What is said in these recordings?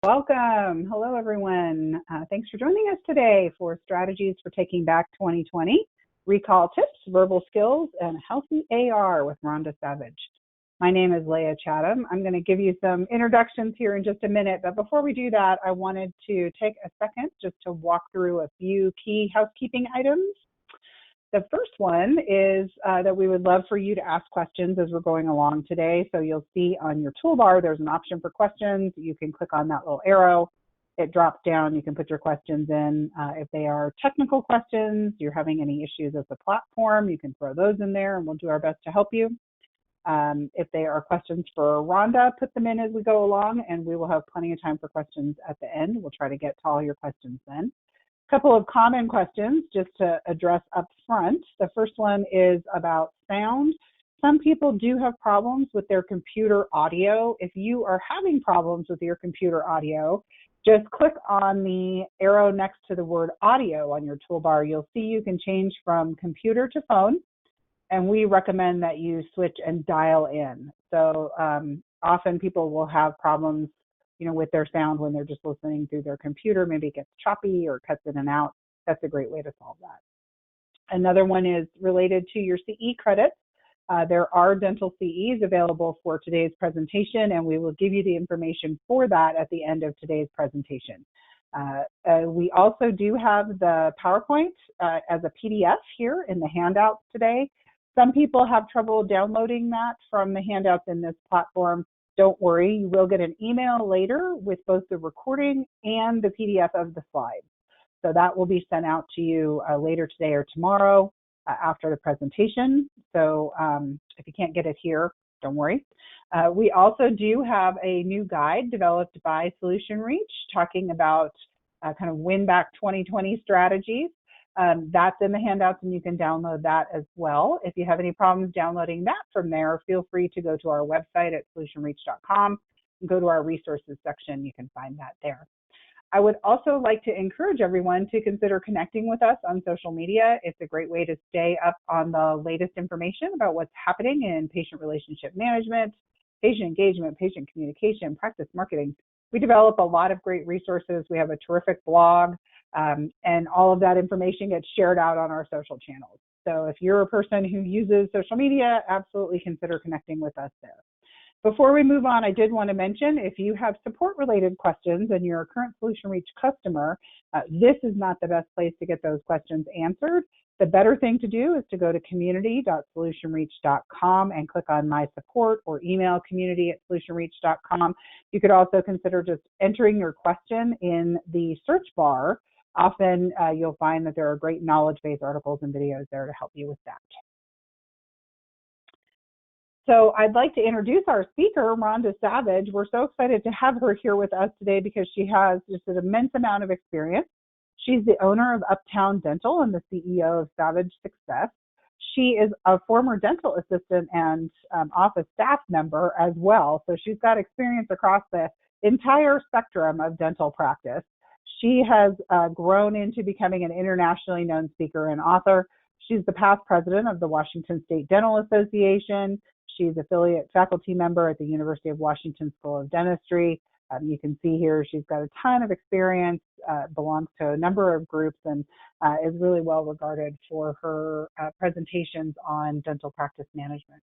Welcome. Hello, everyone. Thanks for joining us today for Strategies for Taking Back 2020, Recall Tips, Verbal Skills, and Healthy AR with Rhonda Savage. My name is Leah Chatham. I'm going to give you some introductions here in just a minute, but before we do that, I wanted to take a second just to walk through a few key housekeeping items. The first one is that we would love for you to ask questions as we're going along today. So you'll see on your toolbar, there's an option for questions. You can click on that little arrow. It drops down. You can put your questions in. If they are technical questions, you're having any issues with the platform, you can throw those in there and we'll do our best to help you. If they are questions for Rhonda, put them in as we go along and we will have plenty of time for questions at the end. We'll try to get to all your questions then. Couple of common questions just to address up front. The first one is about sound. Some people do have problems with their computer audio. If you are having problems with your computer audio, just click on the arrow next to the word audio on your toolbar. You'll see you can change from computer to phone, and we recommend that you switch and dial in. So often people will have problems with their sound when they're just listening through their computer. Maybe it gets choppy or cuts in and out. That's a great way to solve that. Another one is related to your CE credits. There are dental CEs available for today's presentation, and we will give you the information for that at the end of today's presentation. We also do have the PowerPoint as a PDF here in the handouts today. Some people have trouble downloading that from the handouts in this platform. Don't worry, you will get an email later with both the recording and the PDF of the slides. So that will be sent out to you later today or tomorrow after the presentation. So if you can't get it here, don't worry. We also do have a new guide developed by Solution Reach talking about kind of win back 2020 strategies. That's in the handouts and you can download that as well. If you have any problems downloading that from there, feel free to go to our website at solutionreach.com and go to our resources section. You can find that there. I would also like to encourage everyone to consider connecting with us on social media. It's a great way to stay up on the latest information about what's happening in patient relationship management, patient engagement, patient communication, practice marketing. We develop a lot of great resources. We have a terrific blog. And all of that information gets shared out on our social channels. So if you're a person who uses social media, absolutely consider connecting with us there. Before we move on, I did want to mention if you have support-related questions and you're a current Solution Reach customer, this is not the best place to get those questions answered. The better thing to do is to go to community.solutionreach.com and click on My Support or email community@solutionreach.com. You could also consider just entering your question in the search bar. Often you'll find that there are great knowledge-based articles and videos there to help you with that. So I'd like to introduce our speaker, Rhonda Savage. We're so excited to have her here with us today because she has just an immense amount of experience. She's the owner of Uptown Dental and the CEO of Savage Success. She is a former dental assistant and office staff member as well. So she's got experience across the entire spectrum of dental practice. She has grown into becoming an internationally known speaker and author. She's the past president of the Washington State Dental Association. She's affiliate faculty member at the University of Washington School of Dentistry. You can see here she's got a ton of experience, belongs to a number of groups, and is really well regarded for her presentations on dental practice management.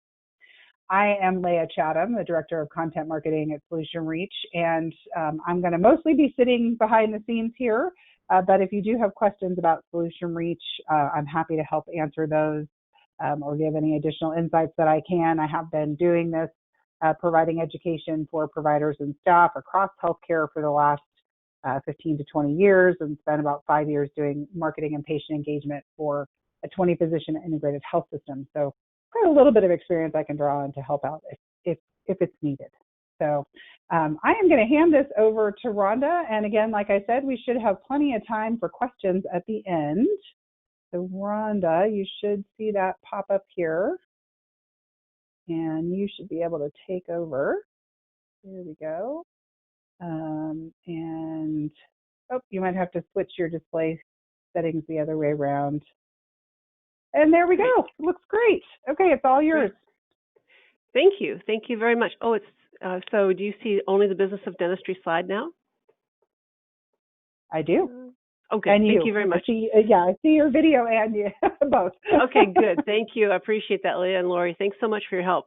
I am Leah Chatham, the Director of Content Marketing at Solution Reach, and I'm going to mostly be sitting behind the scenes here, but if you do have questions about Solution Reach, I'm happy to help answer those or give any additional insights that I can. I have been doing this, providing education for providers and staff across healthcare for the last 15 to 20 years and spent about 5 years doing marketing and patient engagement for a 20-physician integrated health system. So got a little bit of experience I can draw on to help out if it's needed. So I am going to hand this over to Rhonda. And again, like I said, we should have plenty of time for questions at the end. So Rhonda, you should see that pop up here. And you should be able to take over. Here we go. And you might have to switch your display settings the other way around. And there we go. It looks great. Okay, it's all yours. Thank you. Thank you very much. Oh, it's so do you see only the business of dentistry slide now? I do. Okay, And thank you. you very much. I see your video and you, both. Okay, good. Thank you. I appreciate that, Leah and Lori. Thanks so much for your help.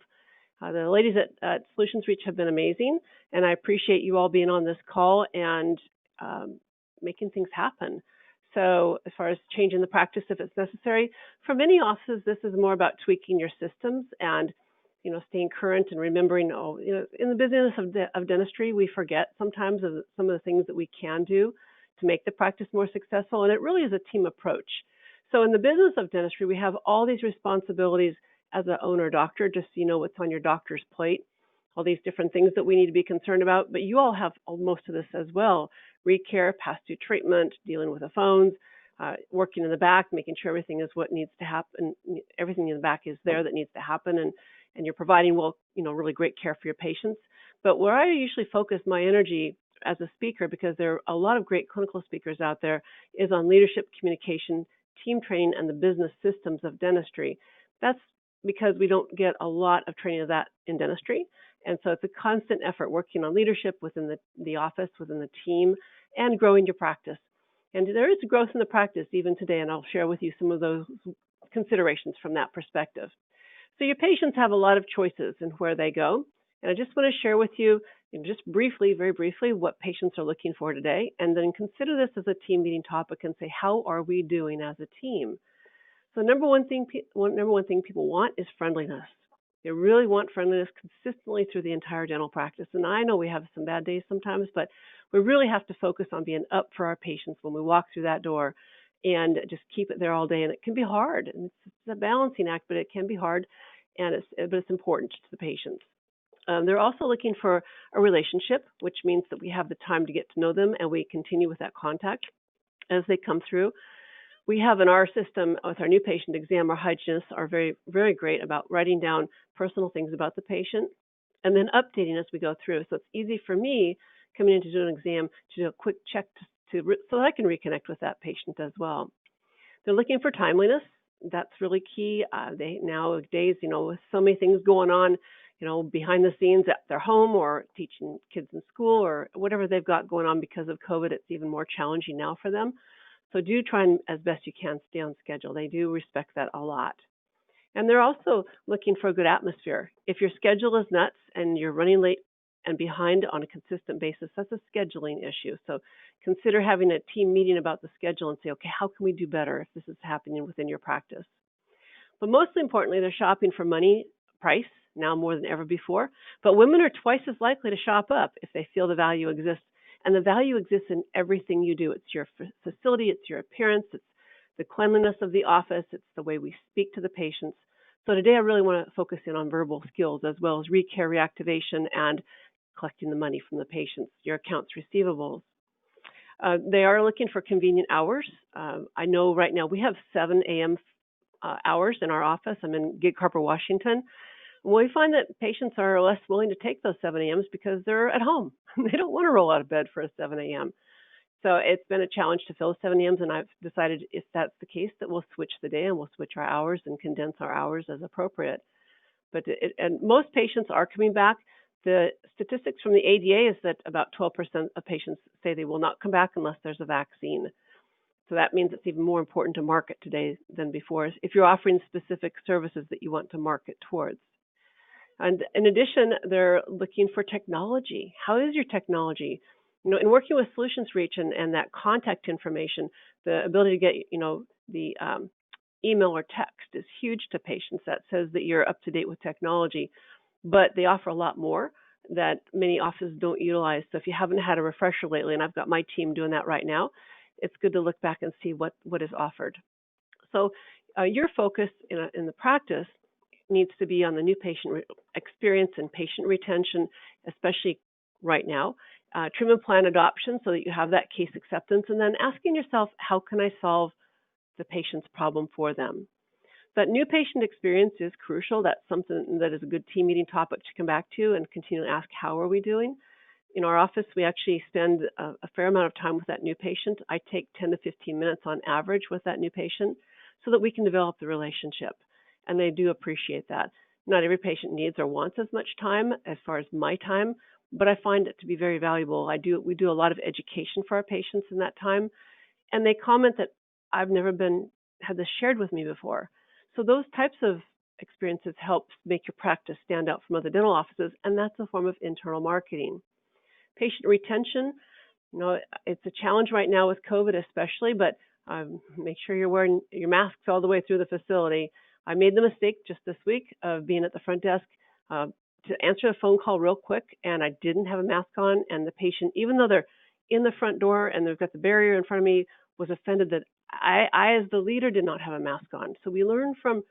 The ladies at Solutions Reach have been amazing, and I appreciate you all being on this call and making things happen. So as far as changing the practice if it's necessary, for many offices, this is more about tweaking your systems and staying current and remembering, in the business of dentistry, we forget sometimes of some of the things that we can do to make the practice more successful, and it really is a team approach. So in the business of dentistry, we have all these responsibilities as an owner doctor, just so you know what's on your doctor's plate, all these different things that we need to be concerned about, but you all have most of this as well. Recare, pass-through treatment, dealing with the phones, working in the back, making sure everything is what needs to happen, everything in the back is there that needs to happen, and you're providing really great care for your patients. But where I usually focus my energy as a speaker, because there are a lot of great clinical speakers out there, is on leadership, communication, team training, and the business systems of dentistry. That's because we don't get a lot of training of that in dentistry. And so it's a constant effort working on leadership within the office, within the team, and growing your practice. And there is growth in the practice even today, and I'll share with you some of those considerations from that perspective. So your patients have a lot of choices in where they go. And I just want to share with you, just briefly, very briefly, what patients are looking for today. And then consider this as a team meeting topic and say, how are we doing as a team? So number one thing people want is friendliness. They really want friendliness consistently through the entire dental practice. And I know we have some bad days sometimes, but we really have to focus on being up for our patients when we walk through that door and just keep it there all day. And it can be hard. And it's a balancing act, but it can be hard. But it's important to the patients. They're also looking for a relationship, which means that we have the time to get to know them and we continue with that contact as they come through. We have in our system with our new patient exam, our hygienists are very, very great about writing down personal things about the patient and then updating as we go through. So it's easy for me coming in to do an exam to do a quick check so that I can reconnect with that patient as well. They're looking for timeliness. That's really key. Nowadays, with so many things going on, behind the scenes at their home or teaching kids in school or whatever they've got going on because of COVID, it's even more challenging now for them. So do try and, as best you can, stay on schedule. They do respect that a lot. And they're also looking for a good atmosphere. If your schedule is nuts and you're running late and behind on a consistent basis, that's a scheduling issue. So consider having a team meeting about the schedule and say, okay, how can we do better if this is happening within your practice? But mostly importantly, they're shopping for money, price, now more than ever before. But women are twice as likely to shop up if they feel the value exists. And the value exists in everything you do. It's your facility, it's your appearance, it's the cleanliness of the office, it's the way we speak to the patients. So today I really want to focus in on verbal skills as well as recare, reactivation, and collecting the money from the patients, your accounts receivables. They are looking for convenient hours. I know right now we have 7 a.m. Hours in our office. I'm in Gig Harbor, Washington. We find that patients are less willing to take those 7 a.m.s because they're at home. They don't want to roll out of bed for a 7 a.m. So it's been a challenge to fill 7 a.m.s, and I've decided if that's the case that we'll switch the day and we'll switch our hours and condense our hours as appropriate. And most patients are coming back. The statistics from the ADA is that about 12% of patients say they will not come back unless there's a vaccine. So that means it's even more important to market today than before if you're offering specific services that you want to market towards. And in addition, they're looking for technology. How is your technology? In working with Solutions Reach and that contact information, the ability to get, the email or text is huge to patients. That says that you're up to date with technology, but they offer a lot more that many offices don't utilize. So if you haven't had a refresher lately, and I've got my team doing that right now, it's good to look back and see what is offered. So your focus in the practice needs to be on the new patient experience and patient retention, especially right now. Treatment plan adoption so that you have that case acceptance, and then asking yourself, how can I solve the patient's problem for them? That new patient experience is crucial. That's something that is a good team meeting topic to come back to and continue to ask, how are we doing? In our office, we actually spend a fair amount of time with that new patient. I take 10 to 15 minutes on average with that new patient so that we can develop the relationship. And they do appreciate that. Not every patient needs or wants as much time as far as my time, but I find it to be very valuable. We do a lot of education for our patients in that time, and they comment that I've never had this shared with me before. So those types of experiences help make your practice stand out from other dental offices, and that's a form of internal marketing. Patient retention, it's a challenge right now with COVID especially, but make sure you're wearing your masks all the way through the facility. I made the mistake just this week of being at the front desk to answer a phone call real quick, and I didn't have a mask on, and the patient, even though they're in the front door and they've got the barrier in front of me, was offended that I as the leader did not have a mask on. So we learn from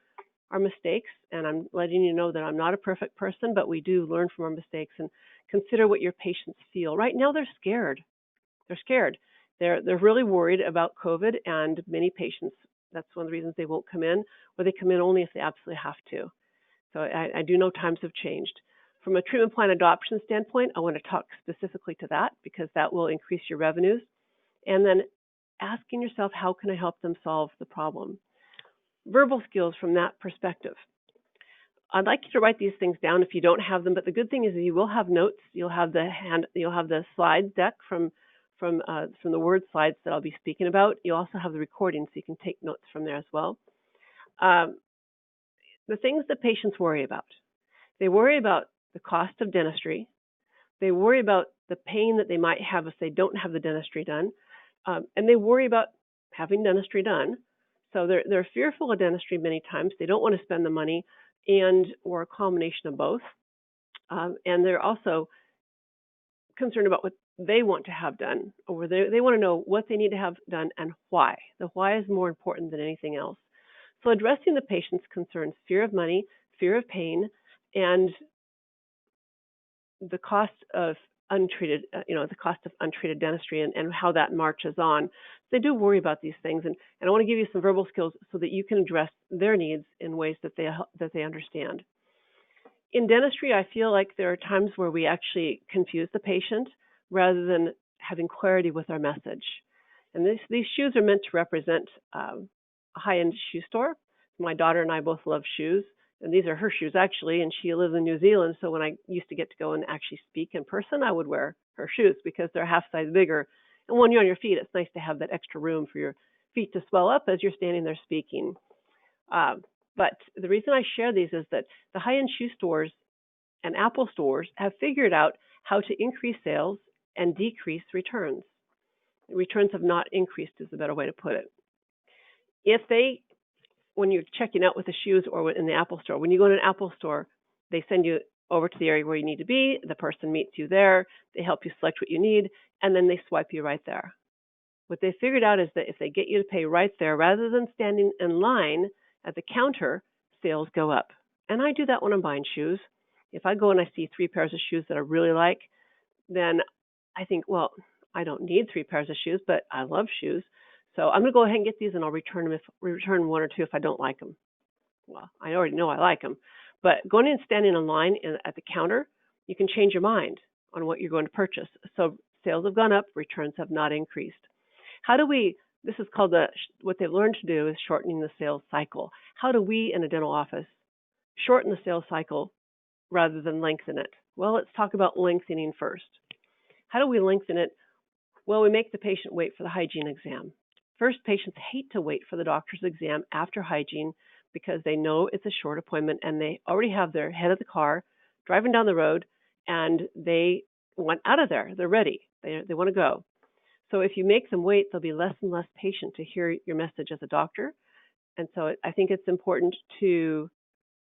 our mistakes, and I'm letting you know that I'm not a perfect person, but we do learn from our mistakes and consider what your patients feel. Right now they're scared. They're scared. They're really worried about COVID, and many patients, that's one of the reasons they won't come in, or they come in only if they absolutely have to. So I do know times have changed. From a treatment plan adoption standpoint, I want to talk specifically to that because that will increase your revenues. And then asking yourself, how can I help them solve the problem? Verbal skills from that perspective. I'd like you to write these things down if you don't have them, but the good thing is that you will have notes. You'll have the slide deck from the word slides that I'll be speaking about. You also have the recording, so you can take notes from there as well. The things that patients worry about. They worry about the cost of dentistry. They worry about the pain that they might have if they don't have the dentistry done. And they worry about having dentistry done. So they're fearful of dentistry many times. They don't want to spend the money or a combination of both. And they're also concerned about what they want to have done, or they want to know what they need to have done and why. The why is more important than anything else. So addressing the patient's concerns, fear of money, fear of pain, and the cost of untreated dentistry and how that marches on. They do worry about these things, and I want to give you some verbal skills so that you can address their needs in ways that they understand. In dentistry, I feel like there are times where we actually confuse the patient rather than having clarity with our message. And these shoes are meant to represent a high-end shoe store. My daughter and I both love shoes, and these are her shoes actually, and she lives in New Zealand, so when I used to get to go and actually speak in person, I would wear her shoes because they're half size bigger. And when you're on your feet, it's nice to have that extra room for your feet to swell up as you're standing there speaking. But the reason I share these is that the high-end shoe stores and Apple stores have figured out how to increase sales and decrease returns. Returns have not increased is a better way to put it. When you're checking out with the shoes or in the Apple store, when you go to an Apple store, they send you over to the area where you need to be. The person meets you there. They help you select what you need, and then they swipe you right there. What they figured out is that if they get you to pay right there, rather than standing in line at the counter, sales go up. And I do that when I'm buying shoes. If I go and I see 3 pairs of shoes that I really like, then I think, well, I don't need 3 pairs of shoes, but I love shoes. So I'm going to go ahead and get these, and I'll return 1 or 2 if I don't like them. Well, I already know I like them. But going in and standing in line at the counter, you can change your mind on what you're going to purchase. So sales have gone up, returns have not increased. This is called what they've learned to do is shortening the sales cycle. How do we in a dental office shorten the sales cycle rather than lengthen it? Well, let's talk about lengthening first. How do we lengthen it? Well, we make the patient wait for the hygiene exam. First, patients hate to wait for the doctor's exam after hygiene because they know it's a short appointment and they already have their head of the car driving down the road and they want out of there. They're ready. They want to go. So if you make them wait, they'll be less and less patient to hear your message as a doctor. And so I think it's important to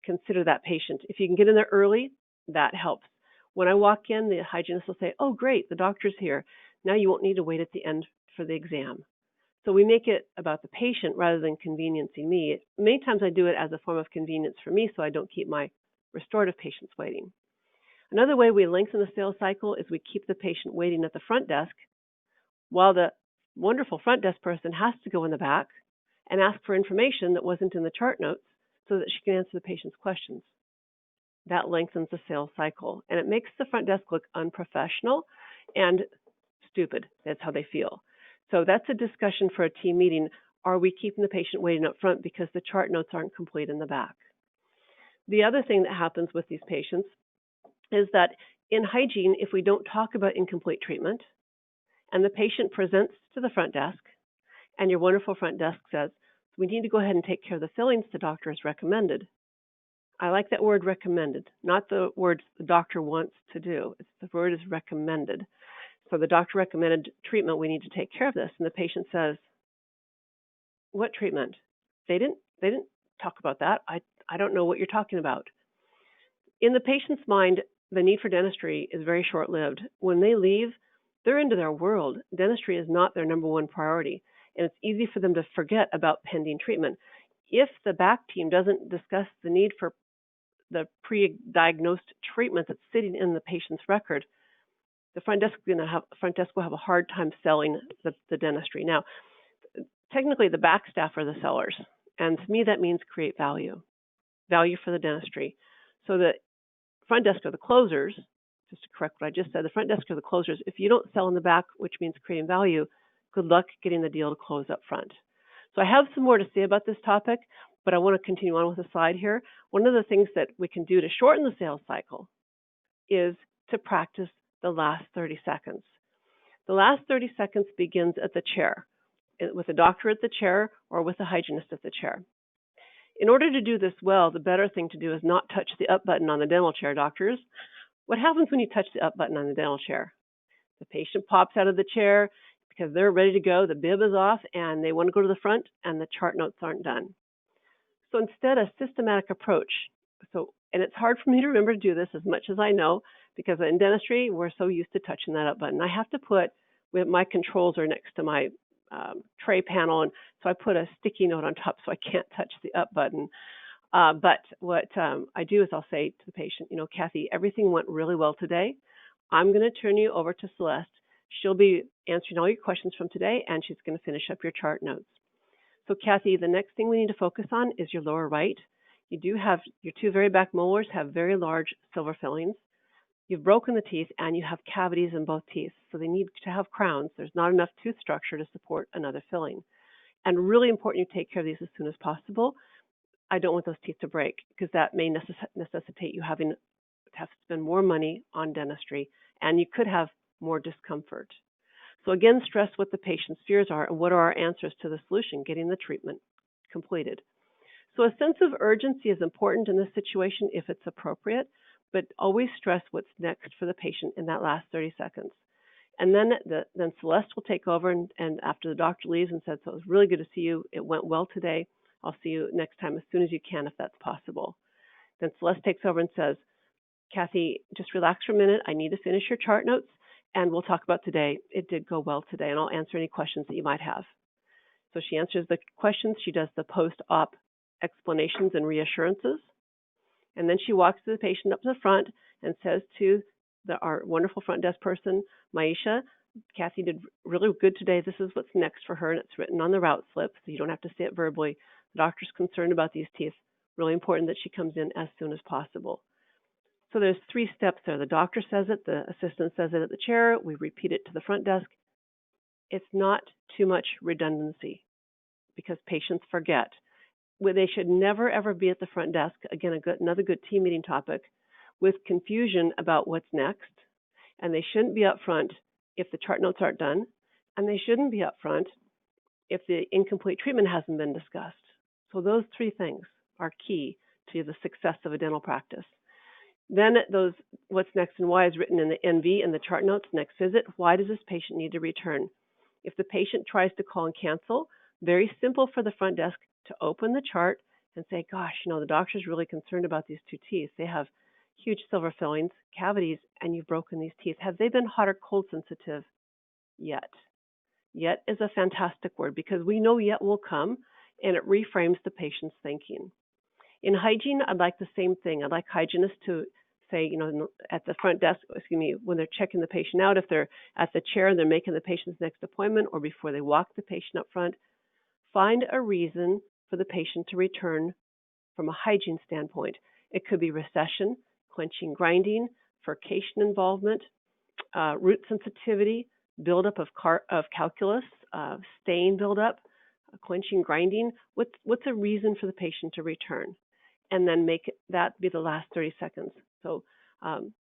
consider that patient. If you can get in there early, that helps. When I walk in, the hygienist will say, oh, great, the doctor's here. Now you won't need to wait at the end for the exam. So we make it about the patient rather than conveniencing me. Many times I do it as a form of convenience for me so I don't keep my restorative patients waiting. Another way we lengthen the sales cycle is we keep the patient waiting at the front desk while the wonderful front desk person has to go in the back and ask for information that wasn't in the chart notes so that she can answer the patient's questions. That lengthens the sales cycle, and it makes the front desk look unprofessional and stupid. That's how they feel. So that's a discussion for a team meeting. Are we keeping the patient waiting up front because the chart notes aren't complete in the back? The other thing that happens with these patients is that In hygiene, if we don't talk about incomplete treatment and the patient presents to the front desk and your wonderful front desk says, we need to go ahead and take care of the fillings the doctor has recommended. I like that word recommended, not the words the doctor wants to do. It's the word is recommended. So the doctor recommended treatment, we need to take care of this. And the patient says, what treatment? They didn't talk about that. I don't know what you're talking about. In the patient's mind, the need for dentistry is very short-lived. When they leave, they're into their world. Dentistry is not their number one priority, and it's easy for them to forget about pending treatment. If the back team doesn't discuss the need for the pre-diagnosed treatment that's sitting in the patient's record, the front desk will have a hard time selling the dentistry. Now, technically, the back staff are the sellers, and to me that means create value for the dentistry. So the front desk are the closers. Just to correct what I just said, the front desk are the closers. If you don't sell in the back, which means creating value, good luck getting the deal to close up front. So I have some more to say about this topic, but I want to continue on with the slide here. One of the things that we can do to shorten the sales cycle is to practice the last 30 seconds. The last 30 seconds begins at the chair, with a doctor at the chair or with a hygienist at the chair. In order to do this well, the better thing to do is not touch the up button on the dental chair, doctors. What happens when you touch the up button on the dental chair? The patient pops out of the chair because they're ready to go, the bib is off, and they want to go to the front, and the chart notes aren't done. So instead, a systematic approach. And it's hard for me to remember to do this as much as I know, because in dentistry, we're so used to touching that up button. I have to put, my controls are next to my tray panel, and so I put a sticky note on top so I can't touch the up button. But what I do is I'll say to the patient, Kathy, everything went really well today. I'm going to turn you over to Celeste. She'll be answering all your questions from today, and she's going to finish up your chart notes. So Kathy, the next thing we need to focus on is your lower right. You do have your two very back molars have very large silver fillings. You've broken the teeth and you have cavities in both teeth, so they need to have crowns. There's not enough tooth structure to support another filling. And really important you take care of these as soon as possible. I don't want those teeth to break because that may necessitate you having to have to spend more money on dentistry, and you could have more discomfort. So again, stress what the patient's fears are and what are our answers to the solution, getting the treatment completed. So a sense of urgency is important in this situation if it's appropriate, but always stress what's next for the patient in that last 30 seconds. And then Celeste will take over and after the doctor leaves and says, so it was really good to see you. It went well today. I'll see you next time as soon as you can if that's possible. Then Celeste takes over and says, Kathy, just relax for a minute. I need to finish your chart notes, and we'll talk about today. It did go well today, and I'll answer any questions that you might have. So she answers the questions. She does the post-op explanations and reassurances. And then she walks the patient up to the front and says to our wonderful front desk person, Maisha, Kathy did really good today. This is what's next for her, and it's written on the route slip, so you don't have to say it verbally. The doctor's concerned about these teeth. Really important that she comes in as soon as possible. So there's 3 steps there. The doctor says it, the assistant says it at the chair, we repeat it to the front desk. It's not too much redundancy because patients forget. They should never, ever be at the front desk, again, another good team meeting topic, with confusion about what's next. And they shouldn't be up front if the chart notes aren't done. And they shouldn't be up front if the incomplete treatment hasn't been discussed. So those 3 things are key to the success of a dental practice. Then what's next and why is written in the NV and the chart notes. Next visit, why does this patient need to return? If the patient tries to call and cancel, very simple for the front desk to open the chart and say, gosh, the doctor's really concerned about these 2 teeth. They have huge silver fillings, cavities, and you've broken these teeth. Have they been hot or cold sensitive yet? Yet is a fantastic word because we know yet will come, and it reframes the patient's thinking. In hygiene, I'd like the same thing. I'd like hygienists to say, at the front desk, when they're checking the patient out, if they're at the chair and they're making the patient's next appointment or before they walk the patient up front, find a reason for the patient to return from a hygiene standpoint. It could be recession, clenching, grinding, furcation involvement, root sensitivity, buildup of calculus, stain buildup, clenching, grinding. What's a reason for the patient to return? And then make that be the last 30 seconds. So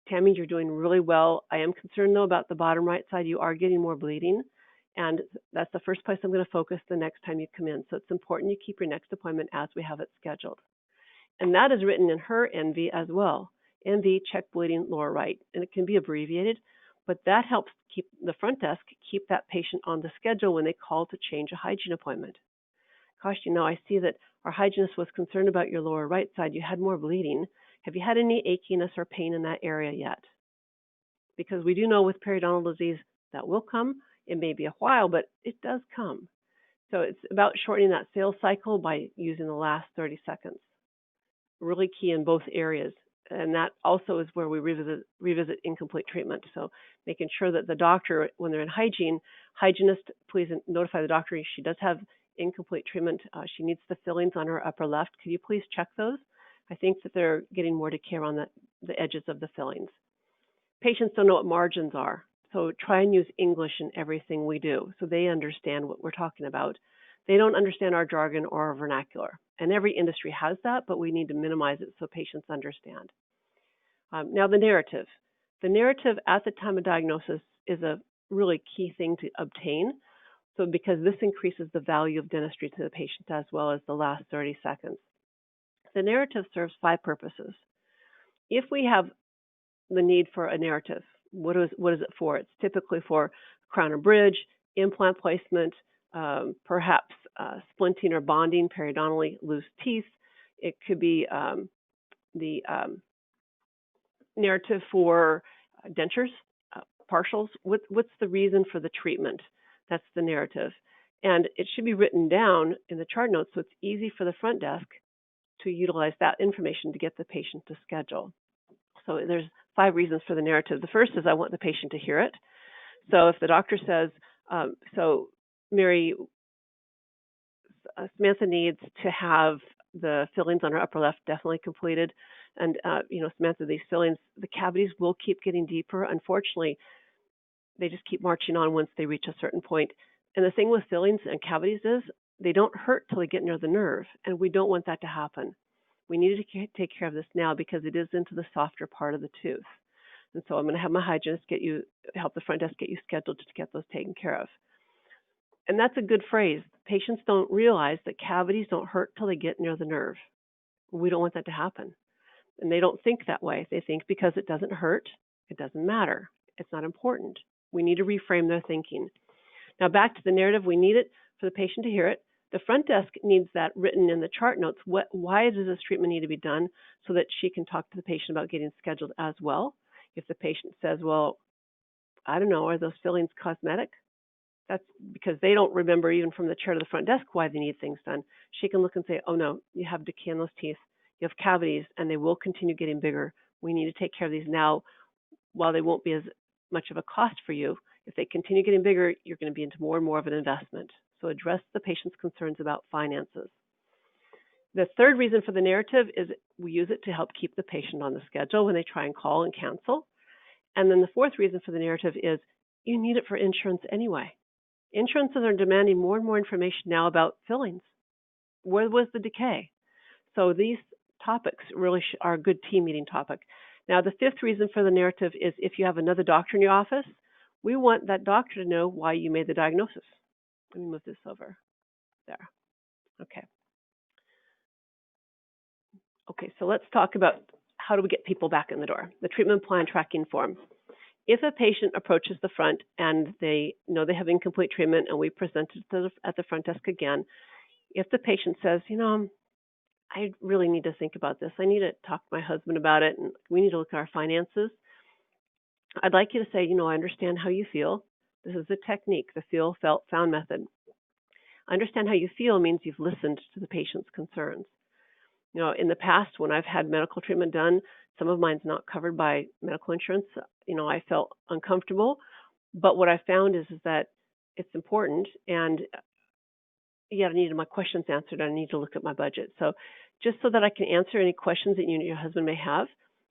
Tammy, you're doing really well. I am concerned, though, about the bottom right side. You are getting more bleeding, and that's the first place I'm going to focus the next time you come in. So it's important you keep your next appointment as we have it scheduled. And that is written in her NV as well. NV, check bleeding, lower right. And it can be abbreviated, but that helps keep the front desk keep that patient on the schedule when they call to change a hygiene appointment. Gosh, I see that our hygienist was concerned about your lower right side. You had more bleeding. Have you had any achiness or pain in that area yet? Because we do know with periodontal disease that will come. It may be a while, but it does come. So it's about shortening that sales cycle by using the last 30 seconds. Really key in both areas. And that also is where we revisit incomplete treatment. So making sure that the doctor, when they're in hygiene, hygienist, please notify the doctor she does have incomplete treatment. She needs the fillings on her upper left. Could you please check those? I think that they're getting more decay on the edges of the fillings. Patients don't know what margins are. So try and use English in everything we do so they understand what we're talking about. They don't understand our jargon or our vernacular. And every industry has that, but we need to minimize it so patients understand. Now the narrative. The narrative at the time of diagnosis is a really key thing to obtain. So because this increases the value of dentistry to the patient as well as the last 30 seconds. The narrative serves 5 purposes. If we have the need for a narrative, what is it for? It's typically for crown and bridge, implant placement, perhaps splinting or bonding periodontally loose teeth. It could be the narrative for dentures, partials. What's the reason for the treatment? That's the narrative. And it should be written down in the chart notes so it's easy for the front desk to utilize that information to get the patient to schedule. So there's 5 reasons for the narrative. The first is I want the patient to hear it. So if the doctor says, so Mary, Samantha needs to have the fillings on her upper left definitely completed. And, Samantha, these fillings, the cavities will keep getting deeper. Unfortunately, they just keep marching on once they reach a certain point. And the thing with fillings and cavities is they don't hurt till they get near the nerve. And we don't want that to happen. We need to take care of this now because it is into the softer part of the tooth. And so I'm going to have my hygienist help the front desk get you scheduled to get those taken care of. And that's a good phrase. Patients don't realize that cavities don't hurt till they get near the nerve. We don't want that to happen. And they don't think that way. They think because it doesn't hurt, it doesn't matter. It's not important. We need to reframe their thinking. Now back to the narrative, we need it for the patient to hear it. The front desk needs that written in the chart notes. Why does this treatment need to be done so that she can talk to the patient about getting scheduled as well? If the patient says, well, I don't know, are those fillings cosmetic? That's because they don't remember even from the chair to the front desk why they need things done. She can look and say, oh no, you have decay in those teeth, you have cavities, and they will continue getting bigger. We need to take care of these now while they won't be as much of a cost for you. If they continue getting bigger, you're going to be into more and more of an investment. So address the patient's concerns about finances. The third reason for the narrative is we use it to help keep the patient on the schedule when they try and call and cancel. And then the fourth reason for the narrative is you need it for insurance anyway. Insurances are demanding more and more information now about fillings. Where was the decay? So these topics really are a good team meeting topic. Now, the fifth reason for the narrative is if you have another doctor in your office, we want that doctor to know why you made the diagnosis. Let me move this over there. Okay. Okay, so let's talk about how do we get people back in the door. The treatment plan tracking form. If a patient approaches the front and they know they have incomplete treatment and we present it at the front desk again, if the patient says, I really need to think about this. I need to talk to my husband about it, and we need to look at our finances. I'd like you to say, I understand how you feel. This is a technique, the feel, felt, found method. Understand how you feel means you've listened to the patient's concerns. In the past, when I've had medical treatment done, some of mine's not covered by medical insurance. I felt uncomfortable. But what I found is that it's important, and I needed my questions answered. I need to look at my budget. So just so that I can answer any questions that you and your husband may have,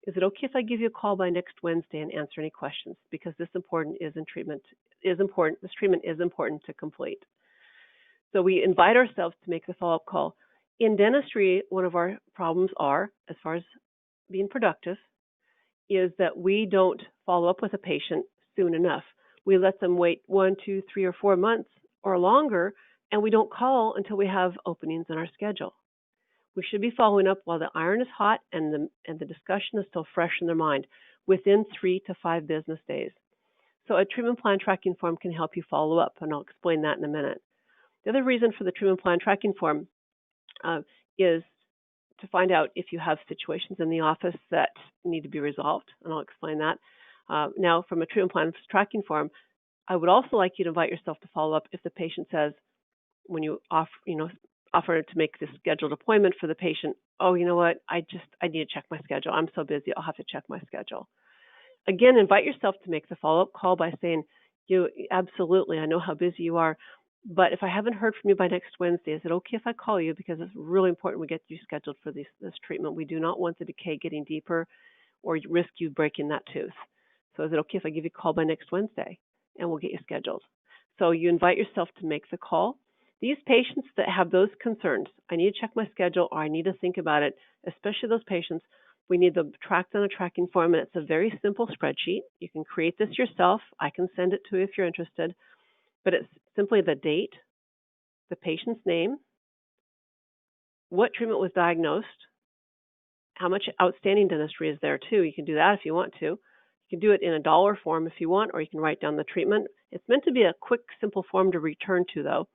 is it okay if I give you a call by next Wednesday and answer any questions? Because this treatment is important to complete. So we invite ourselves to make the follow-up call. In dentistry, one of our problems are, as far as being productive, is that we don't follow up with a patient soon enough. We let them wait 1, 2, 3, or 4 months or longer, and we don't call until we have openings in our schedule. We should be following up while the iron is hot and the discussion is still fresh in their mind within 3 to 5 business days. So a treatment plan tracking form can help you follow up, and I'll explain that in a minute. The other reason for the treatment plan tracking form is to find out if you have situations in the office that need to be resolved, and I'll explain that. Now, from a treatment plan tracking form, I would also like you to invite yourself to follow up if the patient says, when you offer to make this scheduled appointment for the patient, oh, you know what, I need to check my schedule. I'm so busy, I'll have to check my schedule. Again, invite yourself to make the follow-up call by saying, absolutely, I know how busy you are, but if I haven't heard from you by next Wednesday, is it okay if I call you? Because it's really important we get you scheduled for this treatment. We do not want the decay getting deeper or risk you breaking that tooth. So is it okay if I give you a call by next Wednesday and we'll get you scheduled? So you invite yourself to make the call. These patients that have those concerns, I need to check my schedule or I need to think about it, especially those patients, we need them tracked on a tracking form, and it's a very simple spreadsheet. You can create this yourself. I can send it to you if you're interested, but it's simply the date, the patient's name, what treatment was diagnosed, how much outstanding dentistry is there too. You can do that if you want to. You can do it in a dollar form if you want, or you can write down the treatment. It's meant to be a quick, simple form to return to, though.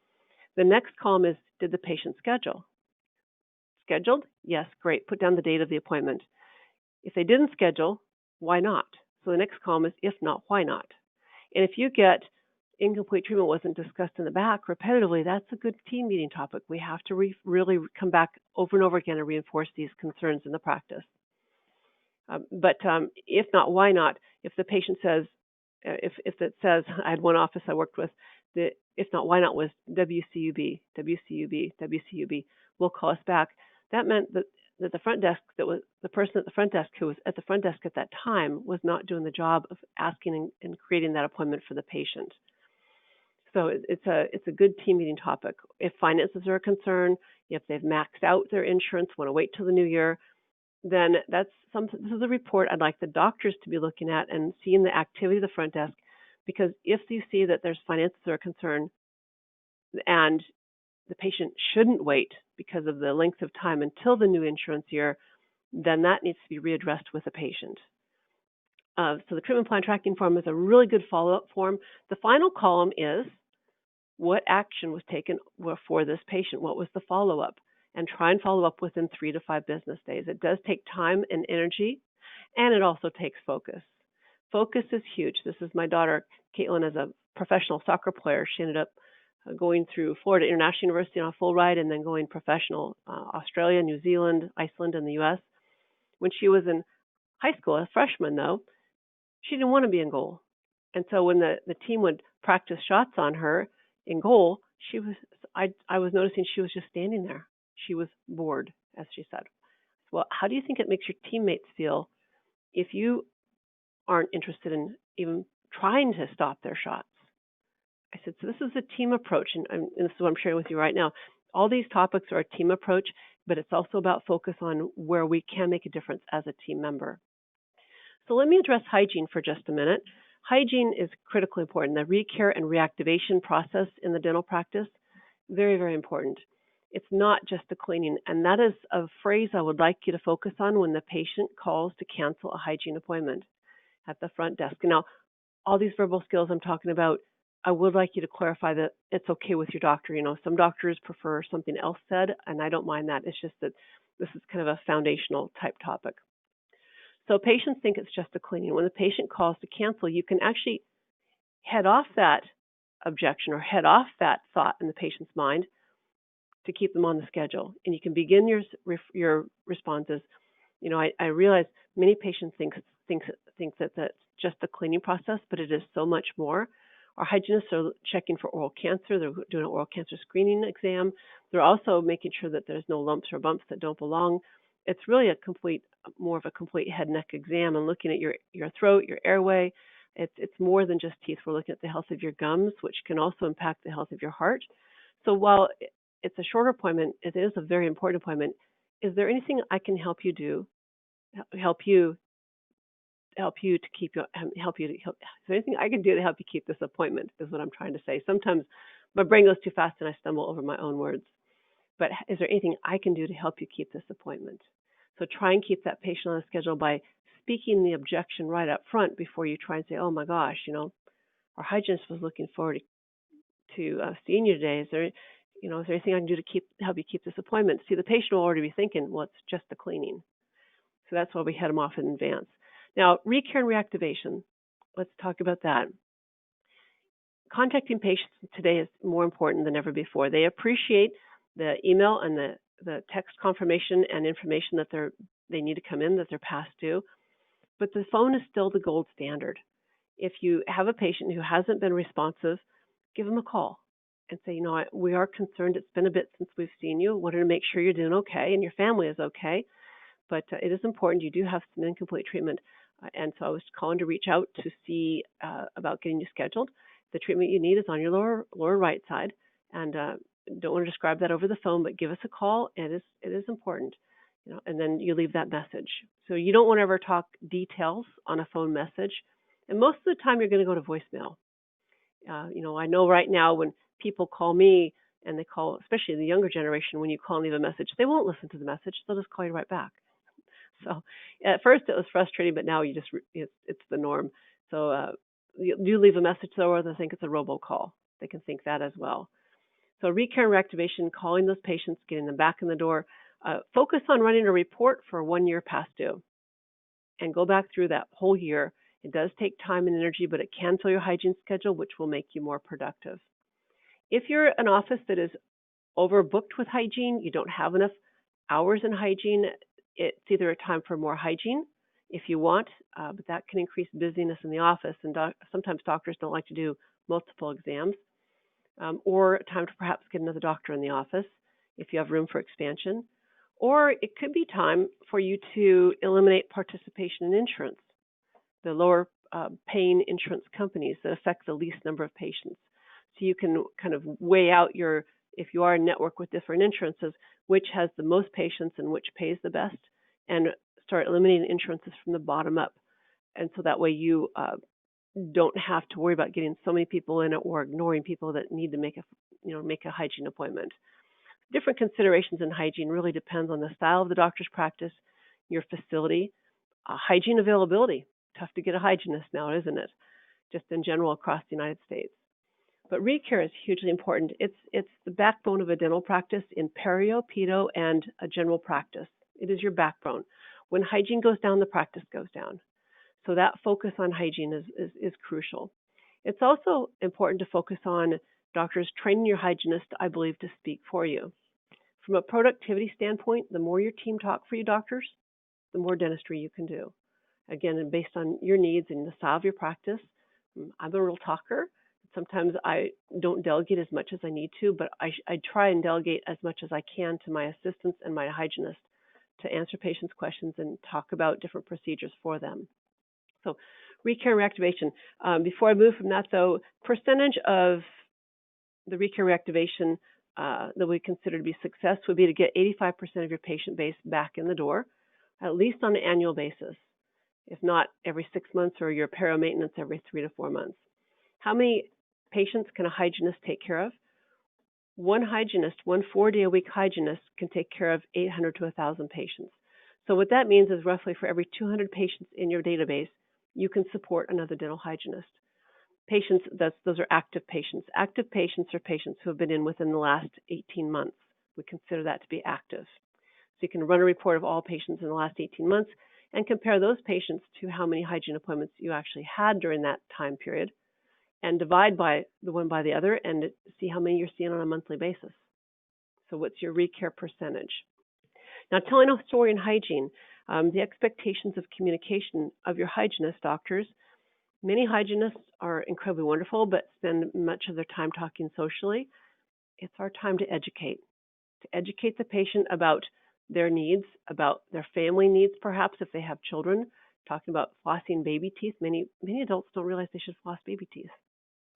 The next column is, did the patient schedule? Scheduled? Yes, great. Put down the date of the appointment. If they didn't schedule, why not? So the next column is, if not, why not? And if you get incomplete treatment wasn't discussed in the back repetitively, that's a good team meeting topic. We have to really come back over and over again and reinforce these concerns in the practice. But if not, why not? If the patient says, if it says, I had one office I worked with, the if not, why not was WCUB, WCUB, WCUB, will call us back. That meant that the front desk, that was the person at the front desk who was at the front desk at that time, was not doing the job of asking and creating that appointment for the patient. So it's a good team meeting topic. If finances are a concern, if they've maxed out their insurance, want to wait till the new year, then this is a report I'd like the doctors to be looking at and seeing the activity of the front desk, because if you see that there's finances are a concern and the patient shouldn't wait because of the length of time until the new insurance year, then that needs to be readdressed with the patient. So the treatment plan tracking form is a really good follow-up form. The final column is what action was taken for this patient, what was the follow-up, and try and follow up within 3 to 5 business days. It does take time and energy, and it also takes focus. Focus is huge. This is my daughter, Caitlin, as a professional soccer player. She ended up going through Florida International University on a full ride and then going professional Australia, New Zealand, Iceland, and the U.S. When she was in high school, a freshman though, she didn't want to be in goal. And so when the team would practice shots on her in goal, I was noticing she was just standing there. She was bored, as she said. Well, how do you think it makes your teammates feel if you aren't interested in even trying to stop their shots? I said, so this is a team approach, and this is what I'm sharing with you right now. All these topics are a team approach, but it's also about focus on where we can make a difference as a team member. So let me address hygiene for just a minute. Hygiene is critically important. The recare and reactivation process in the dental practice, very, very important. It's not just the cleaning, and that is a phrase I would like you to focus on when the patient calls to cancel a hygiene appointment at the front desk. Now, all these verbal skills I'm talking about, I would like you to clarify that it's okay with your doctor. You know, some doctors prefer something else said, and I don't mind that. It's just that this is kind of a foundational type topic. So patients think it's just a cleaning. When the patient calls to cancel, you can actually head off that objection or head off that thought in the patient's mind to keep them on the schedule. And you can begin your responses. You know, I realize many patients think that that's just the cleaning process, but it is so much more. Our hygienists are checking for oral cancer. They're doing an oral cancer screening exam. They're also making sure that there's no lumps or bumps that don't belong. It's really more of a complete head neck exam and looking at your throat, your airway. It's more than just teeth. We're looking at the health of your gums, which can also impact the health of your heart. So while it's a shorter appointment, it is a very important appointment. Is there anything I can help you help you to keep you help you to help? Is there anything I can do to help you keep this appointment? Is what I'm trying to say. Sometimes my brain goes too fast and I stumble over my own words. But is there anything I can do to help you keep this appointment? So try and keep that patient on the schedule by speaking the objection right up front before you try and say, oh my gosh, our hygienist was looking forward to seeing you today. Is there anything I can do to help you keep this appointment? See, the patient will already be thinking, well, it's just the cleaning. So that's why we head them off in advance. Now, recare and reactivation. Let's talk about that. Contacting patients today is more important than ever before. They appreciate the email and the text confirmation and information that they need to come in, that they're past due. But the phone is still the gold standard. If you have a patient who hasn't been responsive, give them a call and say, we are concerned. It's been a bit since we've seen you. Wanted to make sure you're doing okay and your family is okay. But it is important. You do have some incomplete treatment. And so I was calling to reach out to see about getting you scheduled. The treatment you need is on your lower right side. And don't want to describe that over the phone, but give us a call. It is important. And then you leave that message. So you don't want to ever talk details on a phone message. And most of the time you're going to go to voicemail. I know right now when people call me and they call, especially the younger generation, when you call and leave a message, they won't listen to the message. They'll just call you right back. So at first it was frustrating, but now it's the norm. So you leave a message though, or they think it's a robocall. They can think that as well. So recare and reactivation, calling those patients, getting them back in the door. Focus on running a report for 1 year past due and go back through that whole year. It does take time and energy, but it can fill your hygiene schedule, which will make you more productive. If you're an office that is overbooked with hygiene, you don't have enough hours in hygiene, it's either a time for more hygiene if you want, but that can increase busyness in the office, and sometimes doctors don't like to do multiple exams, or a time to perhaps get another doctor in the office if you have room for expansion. Or it could be time for you to eliminate participation in insurance, the lower paying insurance companies that affect the least number of patients. So you can kind of weigh out if you are a network with different insurances, which has the most patients and which pays the best, and start eliminating insurances from the bottom up. And so that way you don't have to worry about getting so many people in it or ignoring people that need to make a hygiene appointment. Different considerations in hygiene really depends on the style of the doctor's practice, your facility, hygiene availability. Tough to get a hygienist now, isn't it? Just in general across the United States. But recare is hugely important. It's the backbone of a dental practice in perio, pedo, and a general practice. It is your backbone. When hygiene goes down, the practice goes down. So that focus on hygiene is crucial. It's also important to focus on doctors training your hygienist, I believe, to speak for you. From a productivity standpoint, the more your team talk for you doctors, the more dentistry you can do. Again, and based on your needs and the style of your practice, I'm a real talker. Sometimes I don't delegate as much as I need to, but I try and delegate as much as I can to my assistants and my hygienist to answer patients' questions and talk about different procedures for them. So recare and reactivation. Before I move from that, though, percentage of the recare reactivation that we consider to be success would be to get 85% of your patient base back in the door, at least on an annual basis, if not every 6 months or your perio maintenance every 3 to 4 months. How many patients can a hygienist take care of? One hygienist, one 4-day-a-week hygienist can take care of 800 to 1,000 patients. So what that means is roughly for every 200 patients in your database, you can support another dental hygienist. Patients, those are active patients. Active patients are patients who have been in within the last 18 months. We consider that to be active. So you can run a report of all patients in the last 18 months and compare those patients to how many hygiene appointments you actually had during that time period, and divide by the one by the other and see how many you're seeing on a monthly basis. So what's your recare percentage? Now, telling a story in hygiene, the expectations of communication of your hygienist doctors. Many hygienists are incredibly wonderful, but spend much of their time talking socially. It's our time to educate the patient about their needs, about their family needs, perhaps if they have children, talking about flossing baby teeth. Many adults don't realize they should floss baby teeth.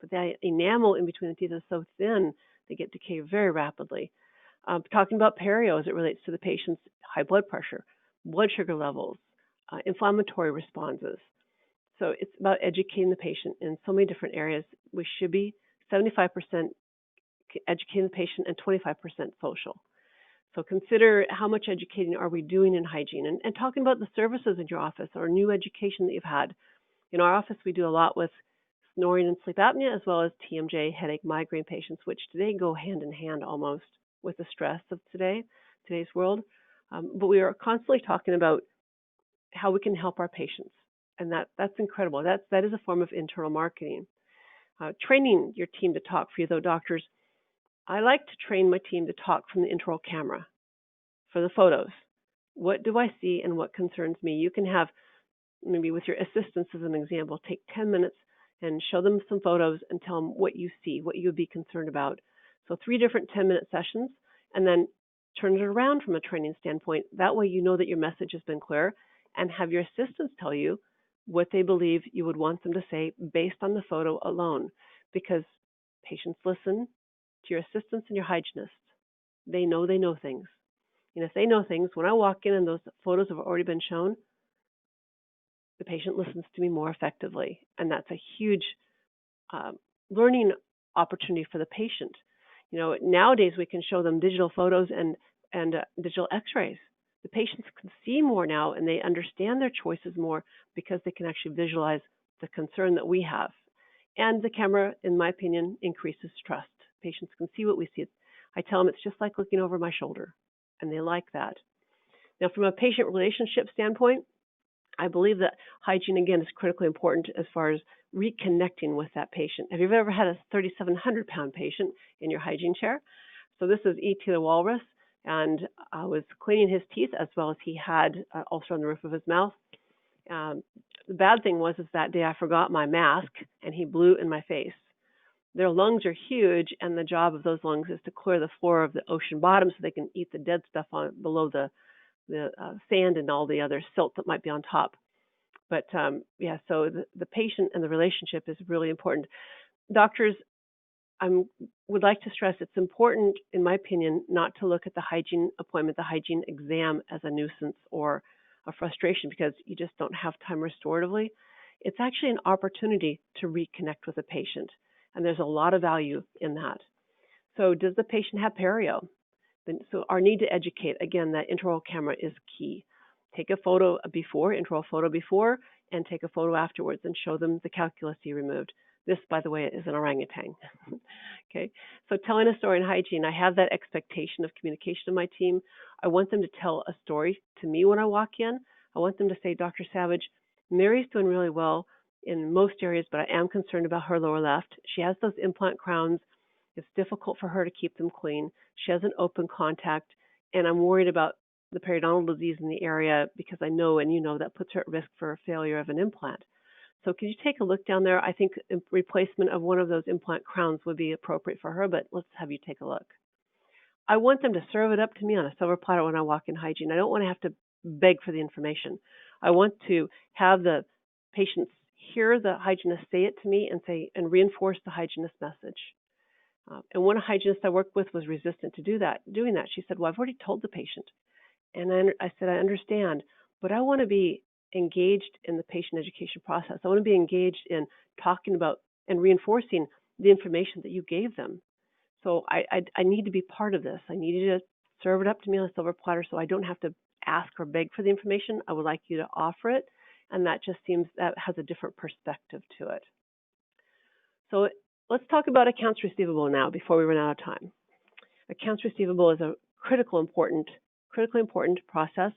But the enamel in between the teeth is so thin, they get decayed very rapidly. Talking about perio as it relates to the patient's high blood pressure, blood sugar levels, inflammatory responses. So it's about educating the patient in so many different areas. We should be 75% educating the patient and 25% social. So consider how much educating are we doing in hygiene, and talking about the services in your office or new education that you've had. In our office, we do a lot with snoring and sleep apnea, as well as TMJ, headache, migraine patients, which today go hand in hand almost with the stress of today's world. But we are constantly talking about how we can help our patients, and that's incredible. That is a form of internal marketing. Training your team to talk for you, though, doctors. I like to train my team to talk from the intraoral camera for the photos. What do I see and what concerns me? You can have, maybe with your assistants as an example, take 10 minutes and show them some photos and tell them what you see, what you would be concerned about. So 3 different 10-minute sessions, and then turn it around from a training standpoint. That way you know that your message has been clear, and have your assistants tell you what they believe you would want them to say based on the photo alone. Because patients listen to your assistants and your hygienists. They know things. And if they know things, when I walk in and those photos have already been shown, the patient listens to me more effectively. And that's a huge learning opportunity for the patient. Nowadays we can show them digital photos and digital x-rays. The patients can see more now, and they understand their choices more because they can actually visualize the concern that we have. And the camera, in my opinion, increases trust. Patients can see what we see. I tell them it's just like looking over my shoulder, and they like that. Now, from a patient relationship standpoint, I believe that hygiene, again, is critically important as far as reconnecting with that patient. Have you ever had a 3,700-pound patient in your hygiene chair? So this is E.T. the walrus, and I was cleaning his teeth as well as he had ulcer on the roof of his mouth. The bad thing was that day I forgot my mask, and he blew in my face. Their lungs are huge, and the job of those lungs is to clear the floor of the ocean bottom so they can eat the dead stuff below the sand and all the other silt that might be on top. But so the patient and the relationship is really important. Doctors, I would like to stress it's important, in my opinion, not to look at the hygiene appointment, the hygiene exam, as a nuisance or a frustration because you just don't have time restoratively. It's actually an opportunity to reconnect with a patient, and there's a lot of value in that. So does the patient have perio? So our need to educate, again, that intraoral camera is key. Take a photo before, intraoral photo before, and take a photo afterwards and show them the calculus you removed. This, by the way, is an orangutan. Okay, so telling a story in hygiene, I have that expectation of communication of my team. I want them to tell a story to me when I walk in. I want them to say, Dr. Savage, Mary's doing really well in most areas, but I am concerned about her lower left. She has those implant crowns. It's difficult for her to keep them clean. She has an open contact, and I'm worried about the periodontal disease in the area because I know, and you know, that puts her at risk for a failure of an implant. So could you take a look down there? I think replacement of one of those implant crowns would be appropriate for her, but let's have you take a look. I want them to serve it up to me on a silver platter when I walk in hygiene. I don't want to have to beg for the information. I want to have the patients hear the hygienist say it to me and reinforce the hygienist message. And one hygienist I worked with was resistant to doing that. She said, well, I've already told the patient. And I said, I understand, but I want to be engaged in the patient education process. I want to be engaged in talking about and reinforcing the information that you gave them. So I need to be part of this. I need you to serve it up to me on a silver platter so I don't have to ask or beg for the information. I would like you to offer it. And that just seems that has a different perspective to it. So let's talk about accounts receivable now before we run out of time. Accounts receivable is a critically important process.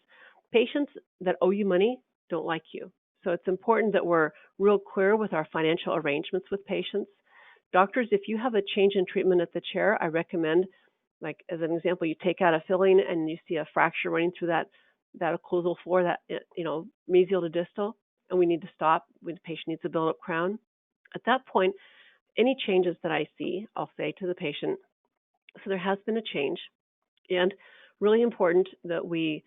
Patients that owe you money don't like you. So it's important that we're real clear with our financial arrangements with patients. Doctors, if you have a change in treatment at the chair, I recommend, like as an example, you take out a filling and you see a fracture running through that occlusal floor, that mesial to distal, and we need to stop. The patient needs a build-up crown. At that point, any changes that I see, I'll say to the patient, so there has been a change, and really important that we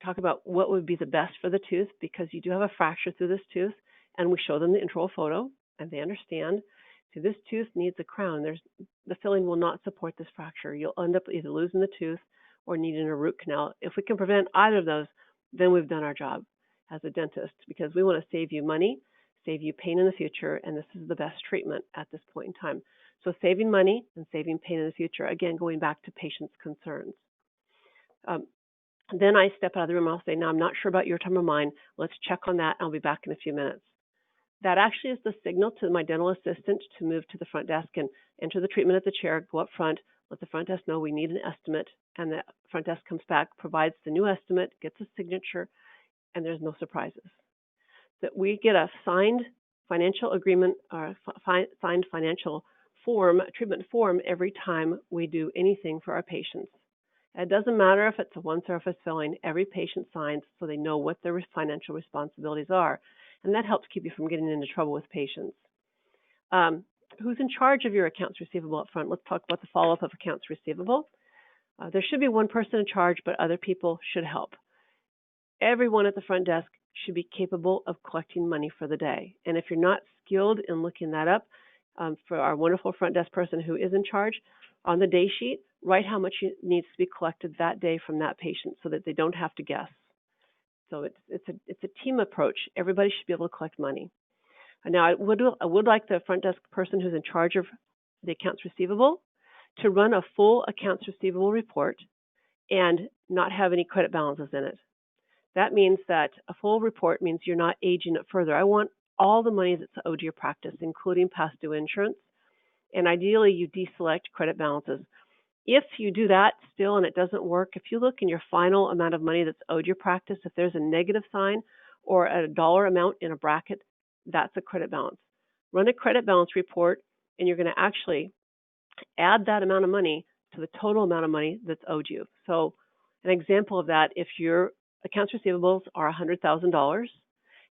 talk about what would be the best for the tooth, because you do have a fracture through this tooth, and we show them the intraoral photo, and they understand. So this tooth needs a crown. The filling will not support this fracture. You'll end up either losing the tooth or needing a root canal. If we can prevent either of those, then we've done our job. as a dentist, because we want to save you money, save you pain in the future, and this is the best treatment at this point in time. So saving money and saving pain in the future, again, going back to patients' concerns. Then I step out of the room and I'll say, now I'm not sure about your time or mine. Let's check on that. I'll be back in a few minutes. That actually is the signal to my dental assistant to move to the front desk and enter the treatment at the chair, go up front, let the front desk know we need an estimate, and the front desk comes back, provides the new estimate, gets a signature, and there's no surprises. That we get a signed financial agreement or signed financial form, treatment form, every time we do anything for our patients. It doesn't matter if it's a one-surface filling, every patient signs so they know what their financial responsibilities are. And that helps keep you from getting into trouble with patients. Who's in charge of your accounts receivable up front? Let's talk about the follow-up of accounts receivable. There should be one person in charge, but other people should help. Everyone at the front desk should be capable of collecting money for the day. And if you're not skilled in looking that up, for our wonderful front desk person who is in charge, on the day sheet, write how much needs to be collected that day from that patient so that they don't have to guess. So it's a team approach. Everybody should be able to collect money. And now I would like the front desk person who's in charge of the accounts receivable to run a full accounts receivable report and not have any credit balances in it. That means that a full report means you're not aging it further. I want all the money that's owed to your practice, including past due insurance, and ideally you deselect credit balances. If you do that still and it doesn't work, if you look in your final amount of money that's owed your practice, if there's a negative sign or a dollar amount in a bracket, that's a credit balance. Run a credit balance report, and you're going to actually add that amount of money to the total amount of money that's owed you. So an example of that, if your accounts receivables are $100,000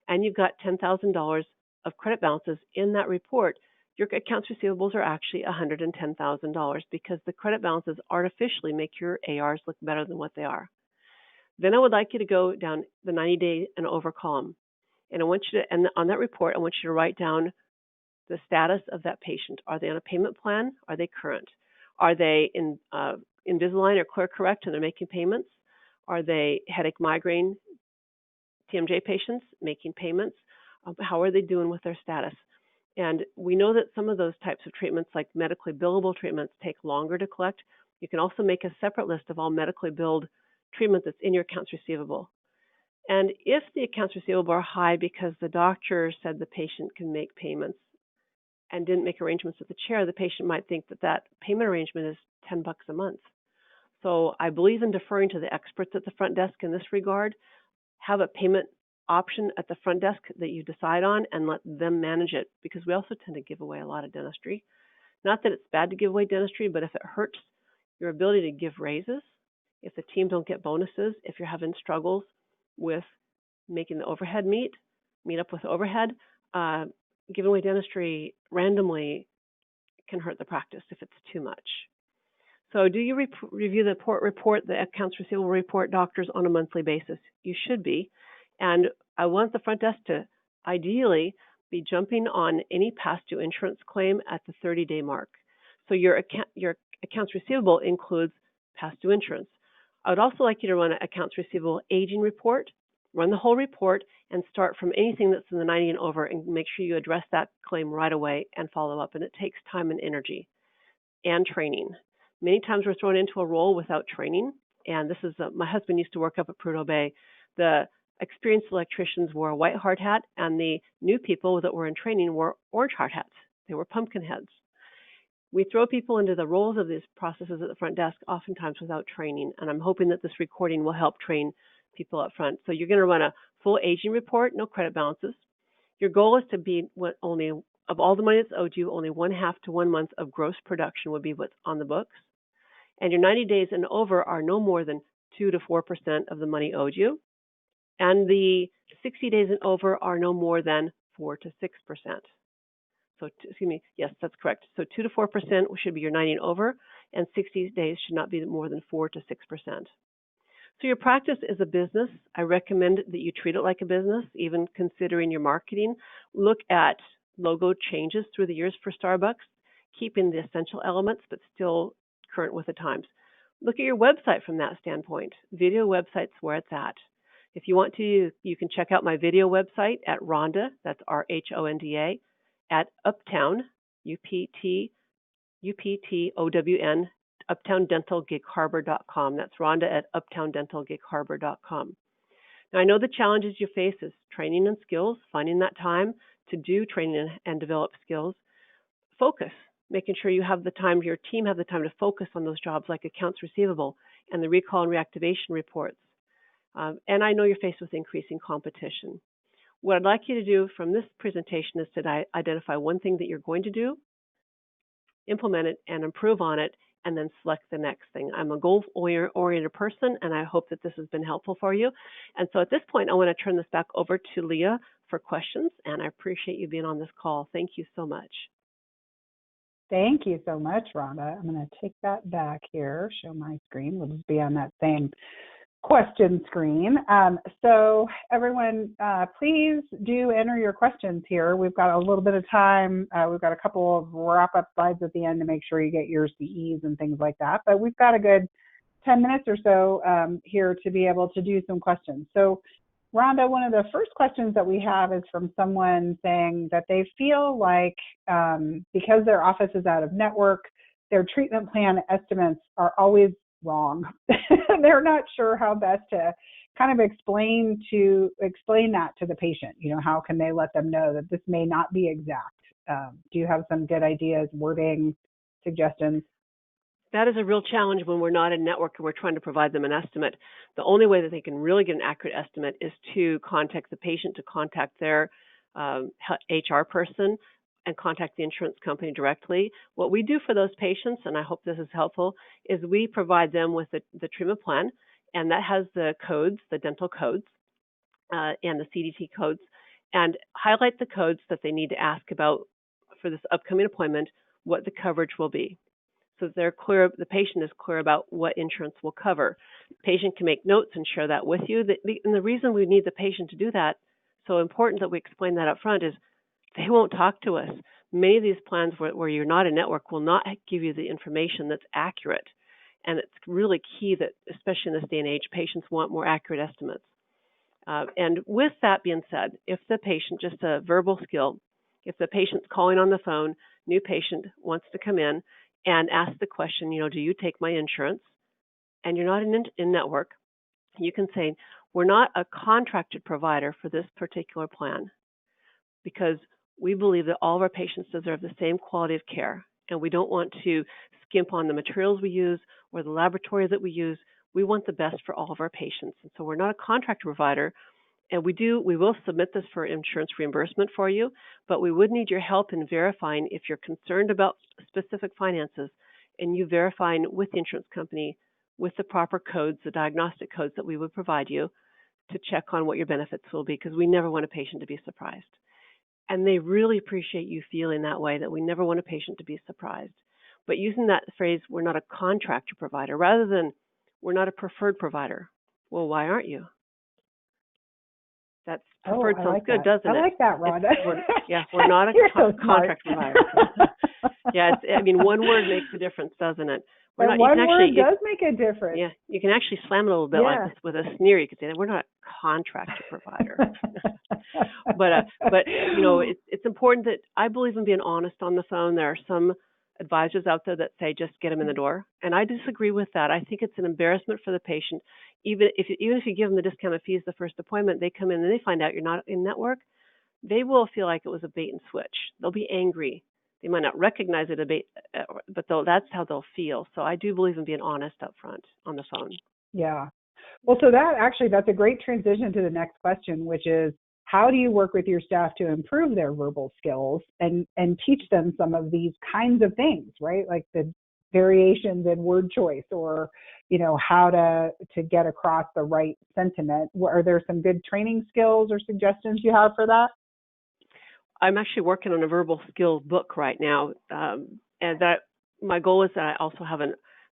and you've got $10,000 of credit balances in that report, your accounts receivables are actually $110,000 because the credit balances artificially make your ARs look better than what they are. Then I would like you to go down the 90-day and over column. And I want you to, and on that report, I want you to write down the status of that patient. Are they on a payment plan? Are they current? Are they in Invisalign or ClearCorrect and they're making payments? Are they headache, migraine, TMJ patients making payments? How are they doing with their status? And we know that some of those types of treatments, like medically billable treatments, take longer to collect. You can also make a separate list of all medically billed treatment that's in your accounts receivable. And if the accounts receivable are high because the doctor said the patient can make payments and didn't make arrangements with the chair, the patient might think that that payment arrangement is $10 a month. So I believe in deferring to the experts at the front desk in this regard. Have a payment option at the front desk that you decide on and let them manage it, because we also tend to give away a lot of dentistry. Not that it's bad to give away dentistry, but if it hurts your ability to give raises, if the team don't get bonuses, if you're having struggles with making the overhead meet up with overhead, giving away dentistry randomly can hurt the practice if it's too much. So do you review the report, the accounts receivable report, doctors, on a monthly basis? You should be. And I want the front desk to ideally be jumping on any past due insurance claim at the 30-day mark. So your accounts receivable includes past due insurance. I would also like you to run an accounts receivable aging report, run the whole report, and start from anything that's in the 90 and over and make sure you address that claim right away and follow up. And it takes time and energy and training. Many times we're thrown into a role without training. And this is, my husband used to work up at Prudhoe Bay. The experienced electricians wore a white hard hat, and the new people that were in training wore orange hard hats. They were pumpkin heads. We throw people into the roles of these processes at the front desk, oftentimes without training, and I'm hoping that this recording will help train people up front. So you're going to run a full aging report, no credit balances. Your goal is to be only, of all the money that's owed you, only 1/2 to 1 month of gross production would be what's on the books. And your 90 days and over are no more than 2 to 4% of the money owed you. And the 60 days and over are no more than 4 to 6%. So, excuse me, yes, that's correct. So 2 to 4% should be your 90 and over, and 60 days should not be more than 4 to 6%. So your practice is a business. I recommend that you treat it like a business, even considering your marketing. Look at logo changes through the years for Starbucks, keeping the essential elements, but still current with the times. Look at your website from that standpoint. Video websites where it's at. If you want to, you can check out my video website at Rhonda, that's RHONDA, at Uptown, UPTOWN, uptowndentalgigharbor.com. That's Rhonda at uptowndentalgigharbor.com. Now, I know the challenges you face is training and skills, finding that time to do training and develop skills. Focus, making sure you have the time, your team have the time to focus on those jobs like accounts receivable and the recall and reactivation reports. And I know you're faced with increasing competition. What I'd like you to do from this presentation is to identify one thing that you're going to do, implement it and improve on it, and then select the next thing. I'm a goal-oriented person, and I hope that this has been helpful for you. And so at this point, I want to turn this back over to Leah for questions, and I appreciate you being on this call. Thank you so much. Thank you so much, Rhonda. I'm going to take that back here, show my screen. We'll just be on that same question screen. So everyone, please do enter your questions here. We've got a little bit of time. We've got a couple of wrap-up slides at the end to make sure you get your CEs and things like that. But we've got a good 10 minutes or so here to be able to do some questions. So Rhonda, one of the first questions that we have is from someone saying that they feel like because their office is out of network, their treatment plan estimates are always wrong. They're not sure how best to kind of explain that to the patient. You know, how can they let them know that this may not be exact? Do you have some good ideas, wording, suggestions? That is a real challenge when we're not in network and we're trying to provide them an estimate. The only way that they can really get an accurate estimate is to contact the patient, to contact their HR person, and contact the insurance company directly. What we do for those patients, and I hope this is helpful, is we provide them with the treatment plan, and that has the codes, the dental codes, and the CDT codes, and highlight the codes that they need to ask about for this upcoming appointment, what the coverage will be. So they're clear, the patient is clear about what insurance will cover. The patient can make notes and share that with you. And the reason we need the patient to do that, so important that we explain that up front, is they won't talk to us. Many of these plans where you're not a network will not give you the information that's accurate. And it's really key that, especially in this day and age, patients want more accurate estimates. And with that being said, if the patient, just a verbal skill, if the patient's calling on the phone, new patient wants to come in and ask the question, you know, do you take my insurance? And you're not in network, you can say, we're not a contracted provider for this particular plan, because we believe that all of our patients deserve the same quality of care, and we don't want to skimp on the materials we use or the laboratory that we use. We want the best for all of our patients. And so we're not a contract provider, and we will submit this for insurance reimbursement for you, but we would need your help in verifying if you're concerned about specific finances, and you verifying with the insurance company with the proper codes, the diagnostic codes that we would provide you to check on what your benefits will be, because we never want a patient to be surprised. And they really appreciate you feeling that way, that we never want a patient to be surprised. But using that phrase, we're not a contractor provider, rather than we're not a preferred provider. Well, why aren't you? That's preferred sounds good, doesn't it? I like that, Rhonda. We're not a so contract provider. One word makes a difference, doesn't it? One word does make a difference. Yeah, you can actually slam it a little bit like this with a sneer. You could say that we're not a contractor provider. But you know, it's important that I believe in being honest on the phone. There are some advisors out there that say just get them in the door, and I disagree with that. I think it's an embarrassment for the patient. Even if you give them the discounted fees the first appointment, they come in and they find out you're not in network, they will feel like it was a bait and switch. They'll be angry. They might not recognize it but that's how they'll feel. So I do believe in being honest up front on the phone. Yeah. Well, so that's a great transition to the next question, which is, how do you work with your staff to improve their verbal skills and teach them some of these kinds of things, right? Like the variations in word choice, or, you know, how to get across the right sentiment. Are there some good training skills or suggestions you have for that? I'm actually working on a verbal skills book right now, and that my goal is that I also have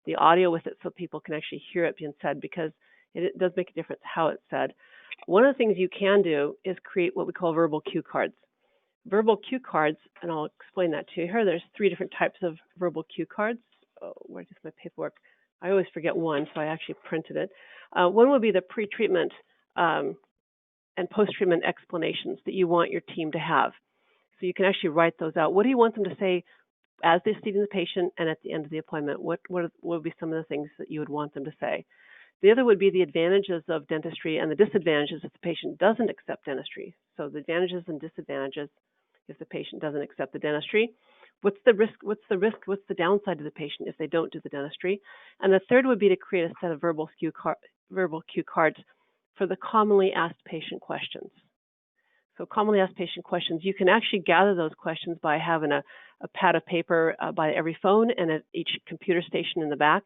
the audio with it so people can actually hear it being said, because it does make a difference how it's said. One of the things you can do is create what we call verbal cue cards. Verbal cue cards, and I'll explain that to you here. There's 3 different types of verbal cue cards. Oh, where's my paperwork? I always forget one, so I actually printed it. One would be the pre-treatment and post-treatment explanations that you want your team to have. So you can actually write those out. What do you want them to say as they're seeing the patient and at the end of the appointment? What would be some of the things that you would want them to say? The other would be the advantages of dentistry and the disadvantages if the patient doesn't accept dentistry. So the advantages and disadvantages if the patient doesn't accept the dentistry. What's the risk? What's the downside to the patient if they don't do the dentistry? And the third would be to create a set of verbal cue cards for the commonly asked patient questions. So commonly asked patient questions, you can actually gather those questions by having a pad of paper by every phone and at each computer station in the back,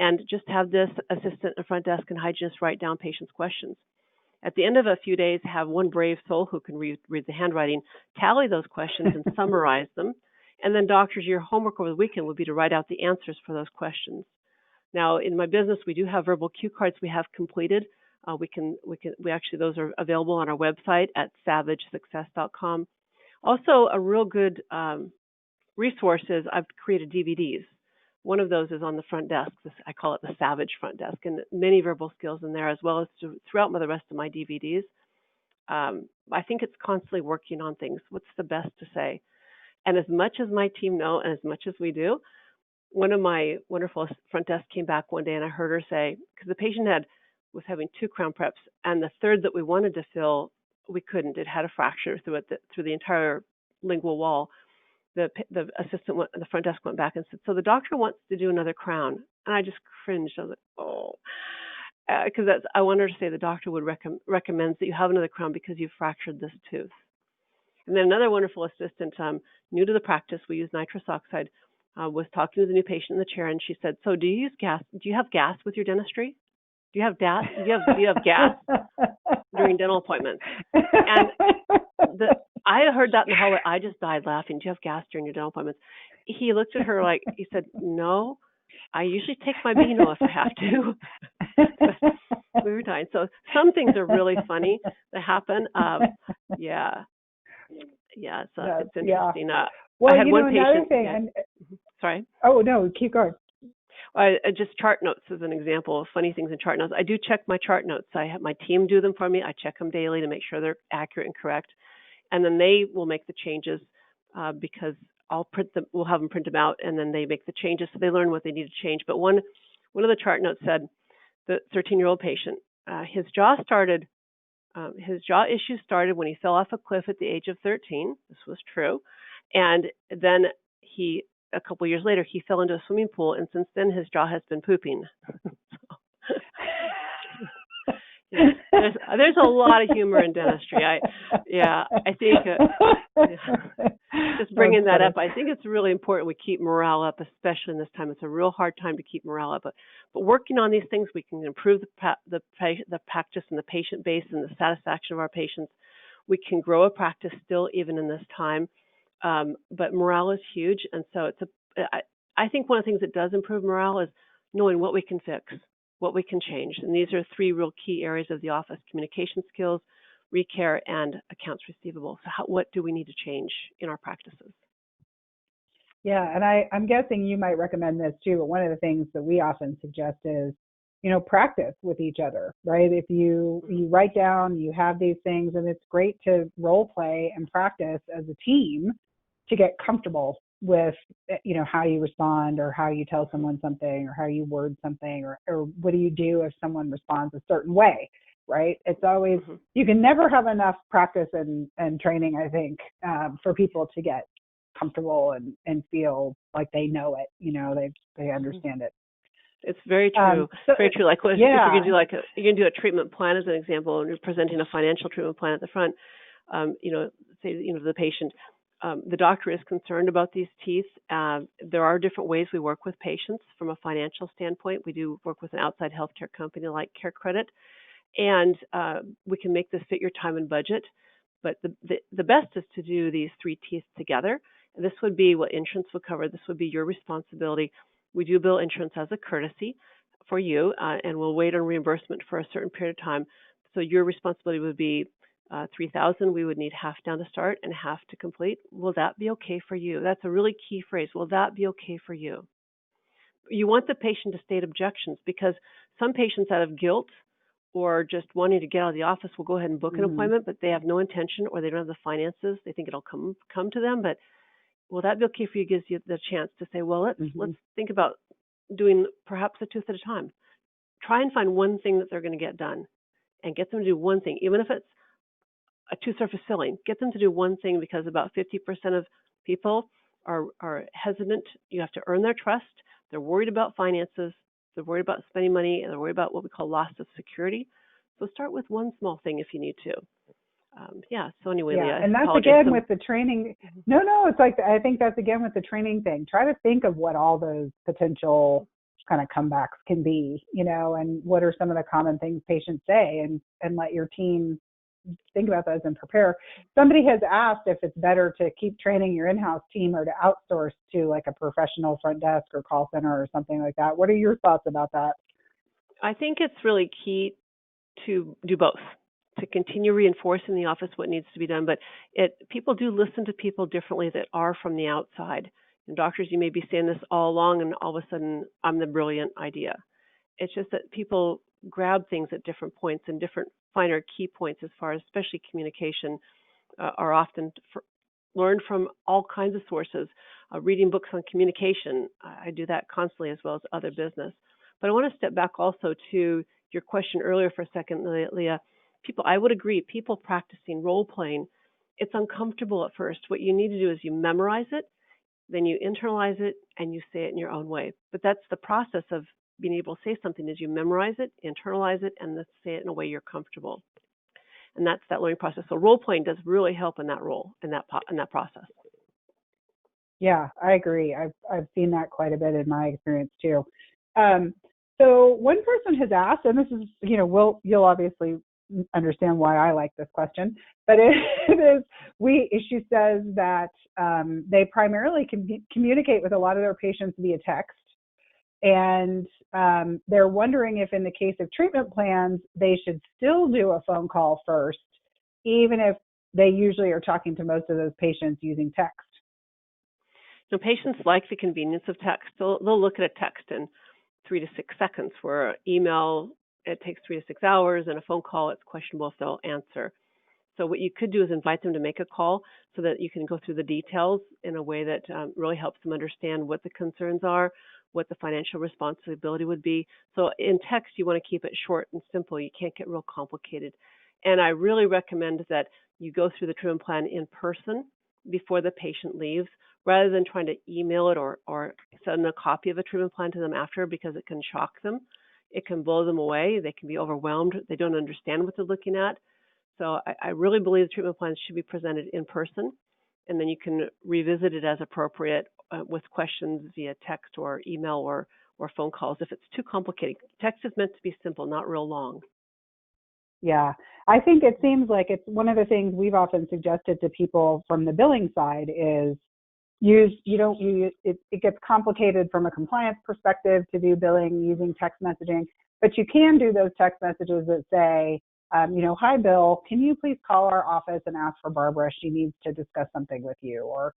and just have this assistant and front desk and hygienist write down patients' questions. At the end of a few days, have one brave soul who can read the handwriting, tally those questions and summarize them. And then doctors, your homework over the weekend would be to write out the answers for those questions. Now, in my business, we do have verbal cue cards we have completed. We actually, those are available on our website at savagesuccess.com. Also, a real good resource is I've created DVDs. One of those is on the front desk. I call it the Savage front desk, and many verbal skills in there, as well as throughout the rest of my DVDs. I think it's constantly working on things. What's the best to say? And as much as my team know, and as much as we do, one of my wonderful front desk came back one day, and I heard her say, because the patient was having 2 crown preps, and the third that we wanted to fill, we couldn't. It had a fracture through the entire lingual wall. The assistant, the front desk went back and said, "So the doctor wants to do another crown." And I just cringed. I was like, "Oh," because I wanted her to say the doctor would recommend that you have another crown because you fractured this tooth. And then another wonderful assistant, new to the practice, we use nitrous oxide, was talking to the new patient in the chair, and she said, "So do you use gas? Do you have gas with your dentistry? Do you have gas? Do you have gas during dental appointments?" And I heard that in the hallway. I just died laughing. "Do you have gas during your dental appointments?" He looked at her like, he said, "No, I usually take my Beano if I have to." We were dying. So some things are really funny that happen. So it's interesting. Well, I had one another patient. thing. Sorry. Oh no, keep going. Just chart notes as an example of funny things in chart notes. I do check my chart notes. I have my team do them for me. I check them daily to make sure they're accurate and correct. And then they will make the changes because we'll have them print them out, and then they make the changes so they learn what they need to change. But one of the chart notes said the 13-year-old patient, his jaw issues started when he fell off a cliff at the age of 13. This was true. And then a couple years later, he fell into a swimming pool, and since then his jaw has been pooping. There's a lot of humor in dentistry. I think just bringing that up, I think it's really important we keep morale up, especially in this time. It's a real hard time to keep morale up, but working on these things, we can improve the practice and the patient base and the satisfaction of our patients. We can grow a practice still even in this time, but morale is huge, and so I think one of the things that does improve morale is knowing what we can fix, what we can change. And these are 3 real key areas of the office: communication skills, recare, and accounts receivable. So what do we need to change in our practices? Yeah, and I'm guessing you might recommend this too, but one of the things that we often suggest is, practice with each other, right? If you write down, you have these things, and it's great to role play and practice as a team to get comfortable with, how you respond or how you tell someone something or how you word something or what do you do if someone responds a certain way, right? It's always, you can never have enough practice and training, I think, for people to get comfortable and feel like they know it, they understand it. It's very true. Very true. Like if you're gonna do a treatment plan as an example, and you're presenting a financial treatment plan at the front, say the patient, the doctor is concerned about these teeth. There are different ways we work with patients from a financial standpoint. We do work with an outside healthcare company like Care Credit, and we can make this fit your time and budget. But the best is to do these 3 teeth together. And this would be what insurance would cover. This would be your responsibility. We do bill insurance as a courtesy for you, and we'll wait on reimbursement for a certain period of time. So your responsibility would be $3,000. We would need half down to start and half to complete. Will that be okay for you? That's a really key phrase. Will that be okay for you? You want the patient to state objections, because some patients, out of guilt or just wanting to get out of the office will go ahead and book an appointment, but they have no intention or they don't have the finances. They think it'll come to them, but will that be okay for you? Gives you the chance to say, well, let's think about doing perhaps a tooth at a time. Try and find one thing that they're going to get done and get them to do one thing, even if it's a tooth surface filling. Get them to do one thing, because about 50% of people are hesitant. You have to earn their trust. They're worried about finances. They're worried about spending money, and they're worried about what we call loss of security. So start with one small thing if you need to. So anyway, Leah, and that's again with the training. No, it's like, I think that's again with the training thing. Try to think of what all those potential kind of comebacks can be, and what are some of the common things patients say, and let your team think about those and prepare. Somebody has asked if it's better to keep training your in-house team or to outsource to like a professional front desk or call center or something like that. What are your thoughts about that? I think it's really key to do both, to continue reinforcing the office what needs to be done. But people do listen to people differently that are from the outside. And doctors, you may be saying this all along, and all of a sudden, I'm the brilliant idea. It's just that people grab things at different points, and different finer key points, as far as especially communication, are often learned from all kinds of sources. Reading books on communication, I do that constantly, as well as other business. But I want to step back also to your question earlier for a second, Leah. I would agree, people practicing role playing, it's uncomfortable at first. What you need to do is you memorize it, then you internalize it, and you say it in your own way. But that's the process of being able to say something, is you memorize it, internalize it, and then say it in a way you're comfortable. And that's that learning process. So role playing does really help in that role, in that process. Yeah, I agree. I've seen that quite a bit in my experience too. So one person has asked, and this is, you'll obviously understand why I like this question, but she says that they primarily communicate with a lot of their patients via text, and they're wondering if in the case of treatment plans, they should still do a phone call first, even if they usually are talking to most of those patients using text. Patients like the convenience of text. They'll look at a text in 3 to 6 seconds, where email, it takes 3 to 6 hours, and a phone call, it's questionable if they'll answer. So what you could do is invite them to make a call, so that you can go through the details in a way that really helps them understand what the concerns are, what the financial responsibility would be. So in text, you want to keep it short and simple. You can't get real complicated. And I really recommend that you go through the treatment plan in person before the patient leaves, rather than trying to email it or send a copy of a treatment plan to them after, because it can shock them. It can blow them away. They can be overwhelmed. They don't understand what they're looking at. So I really believe the treatment plans should be presented in person, and then you can revisit it as appropriate with questions via text or email or phone calls if it's too complicated. Text is meant to be simple, not real long. Yeah, I think it seems like it's one of the things we've often suggested to people from the billing side is it gets complicated from a compliance perspective to do billing using text messaging, but you can do those text messages that say, hi, Bill, can you please call our office and ask for Barbara? She needs to discuss something with you, or,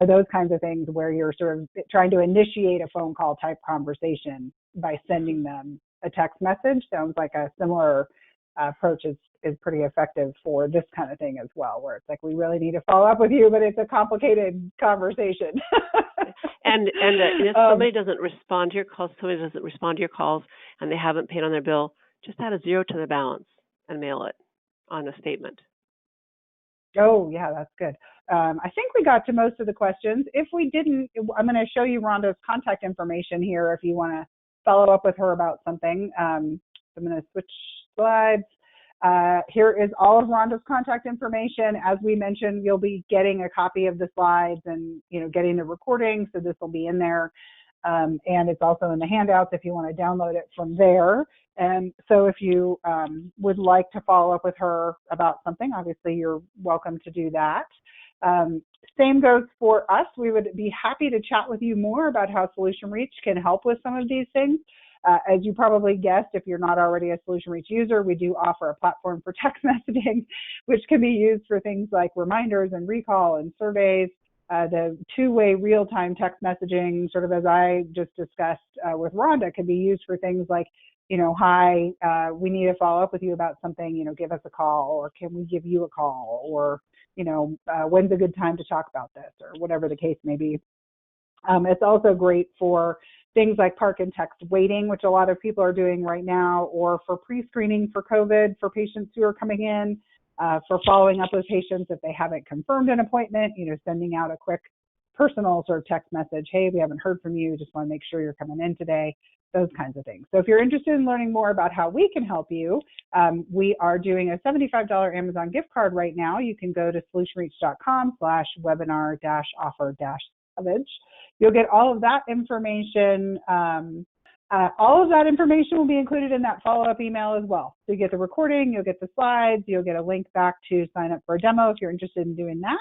those kinds of things where you're sort of trying to initiate a phone call type conversation by sending them a text message. Sounds like a similar approach is pretty effective for this kind of thing as well, where it's like, we really need to follow up with you, but it's a complicated conversation. and if somebody doesn't respond to your calls, and they haven't paid on their bill, just add a 0 to the balance and mail it on a statement. Oh, yeah, that's good. I think we got to most of the questions. If we didn't, I'm going to show you Rhonda's contact information here if you want to follow up with her about something. I'm going to switch slides. Here is all of Rhonda's contact information. As we mentioned, you'll be getting a copy of the slides and getting the recording, so this will be in there. And it's also in the handouts if you want to download it from there. And so if you would like to follow up with her about something, obviously you're welcome to do that. Same goes for us. We would be happy to chat with you more about how Solution Reach can help with some of these things. As you probably guessed, if you're not already a Solution Reach user, we do offer a platform for text messaging, which can be used for things like reminders and recall and surveys. The two-way real-time text messaging, sort of as I just discussed with Rhonda, can be used for things like, hi, we need to follow up with you about something, give us a call, or can we give you a call, or, when's a good time to talk about this, or whatever the case may be. It's also great for things like park and text waiting, which a lot of people are doing right now, or for pre-screening for COVID for patients who are coming in, for following up with patients if they haven't confirmed an appointment, sending out a quick personal sort of text message, hey, we haven't heard from you, just want to make sure you're coming in today, those kinds of things. So if you're interested in learning more about how we can help you, we are doing a $75 Amazon gift card right now. You can go to solutionreach.com/webinar-offer-savage. You'll get all of that information. All of that information will be included in that follow-up email as well. So you get the recording, you'll get the slides, you'll get a link back to sign up for a demo if you're interested in doing that.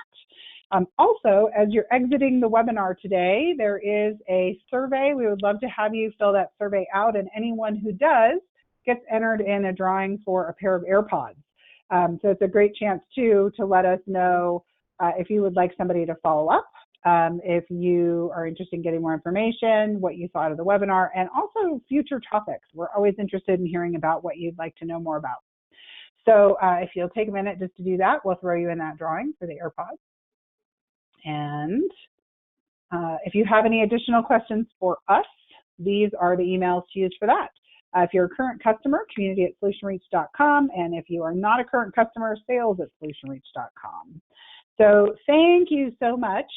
Also, as you're exiting the webinar today, there is a survey. We would love to have you fill that survey out, and anyone who does gets entered in a drawing for a pair of AirPods. So it's a great chance, too, to let us know if you would like somebody to follow up. If you are interested in getting more information, what you thought of the webinar, and also future topics. We're always interested in hearing about what you'd like to know more about. So if you'll take a minute just to do that, we'll throw you in that drawing for the AirPods. And if you have any additional questions for us, these are the emails to use for that. If you're a current customer, community@solutionreach.com, and if you are not a current customer, sales@solutionreach.com. So thank you so much.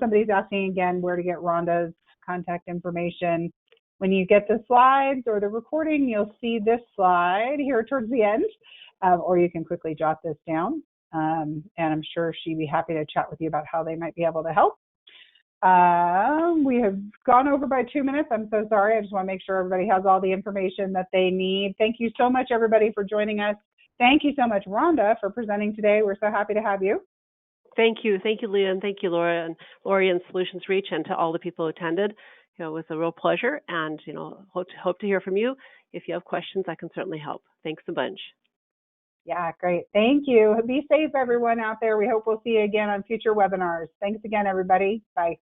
Somebody's asking again where to get Rhonda's contact information. When you get the slides or the recording, you'll see this slide here towards the end, or you can quickly jot this down. And I'm sure she'd be happy to chat with you about how they might be able to help. We have gone over by 2 minutes. I'm so sorry. I just want to make sure everybody has all the information that they need. Thank you so much, everybody, for joining us. Thank you so much, Rhonda, for presenting today. We're so happy to have you. Thank you, Leah, and thank you, Laura and Lori and Solutions Reach, and to all the people who attended. It was a real pleasure, and hope to hear from you. If you have questions, I can certainly help. Thanks a bunch. Yeah, great. Thank you. Be safe, everyone out there. We hope we'll see you again on future webinars. Thanks again, everybody. Bye.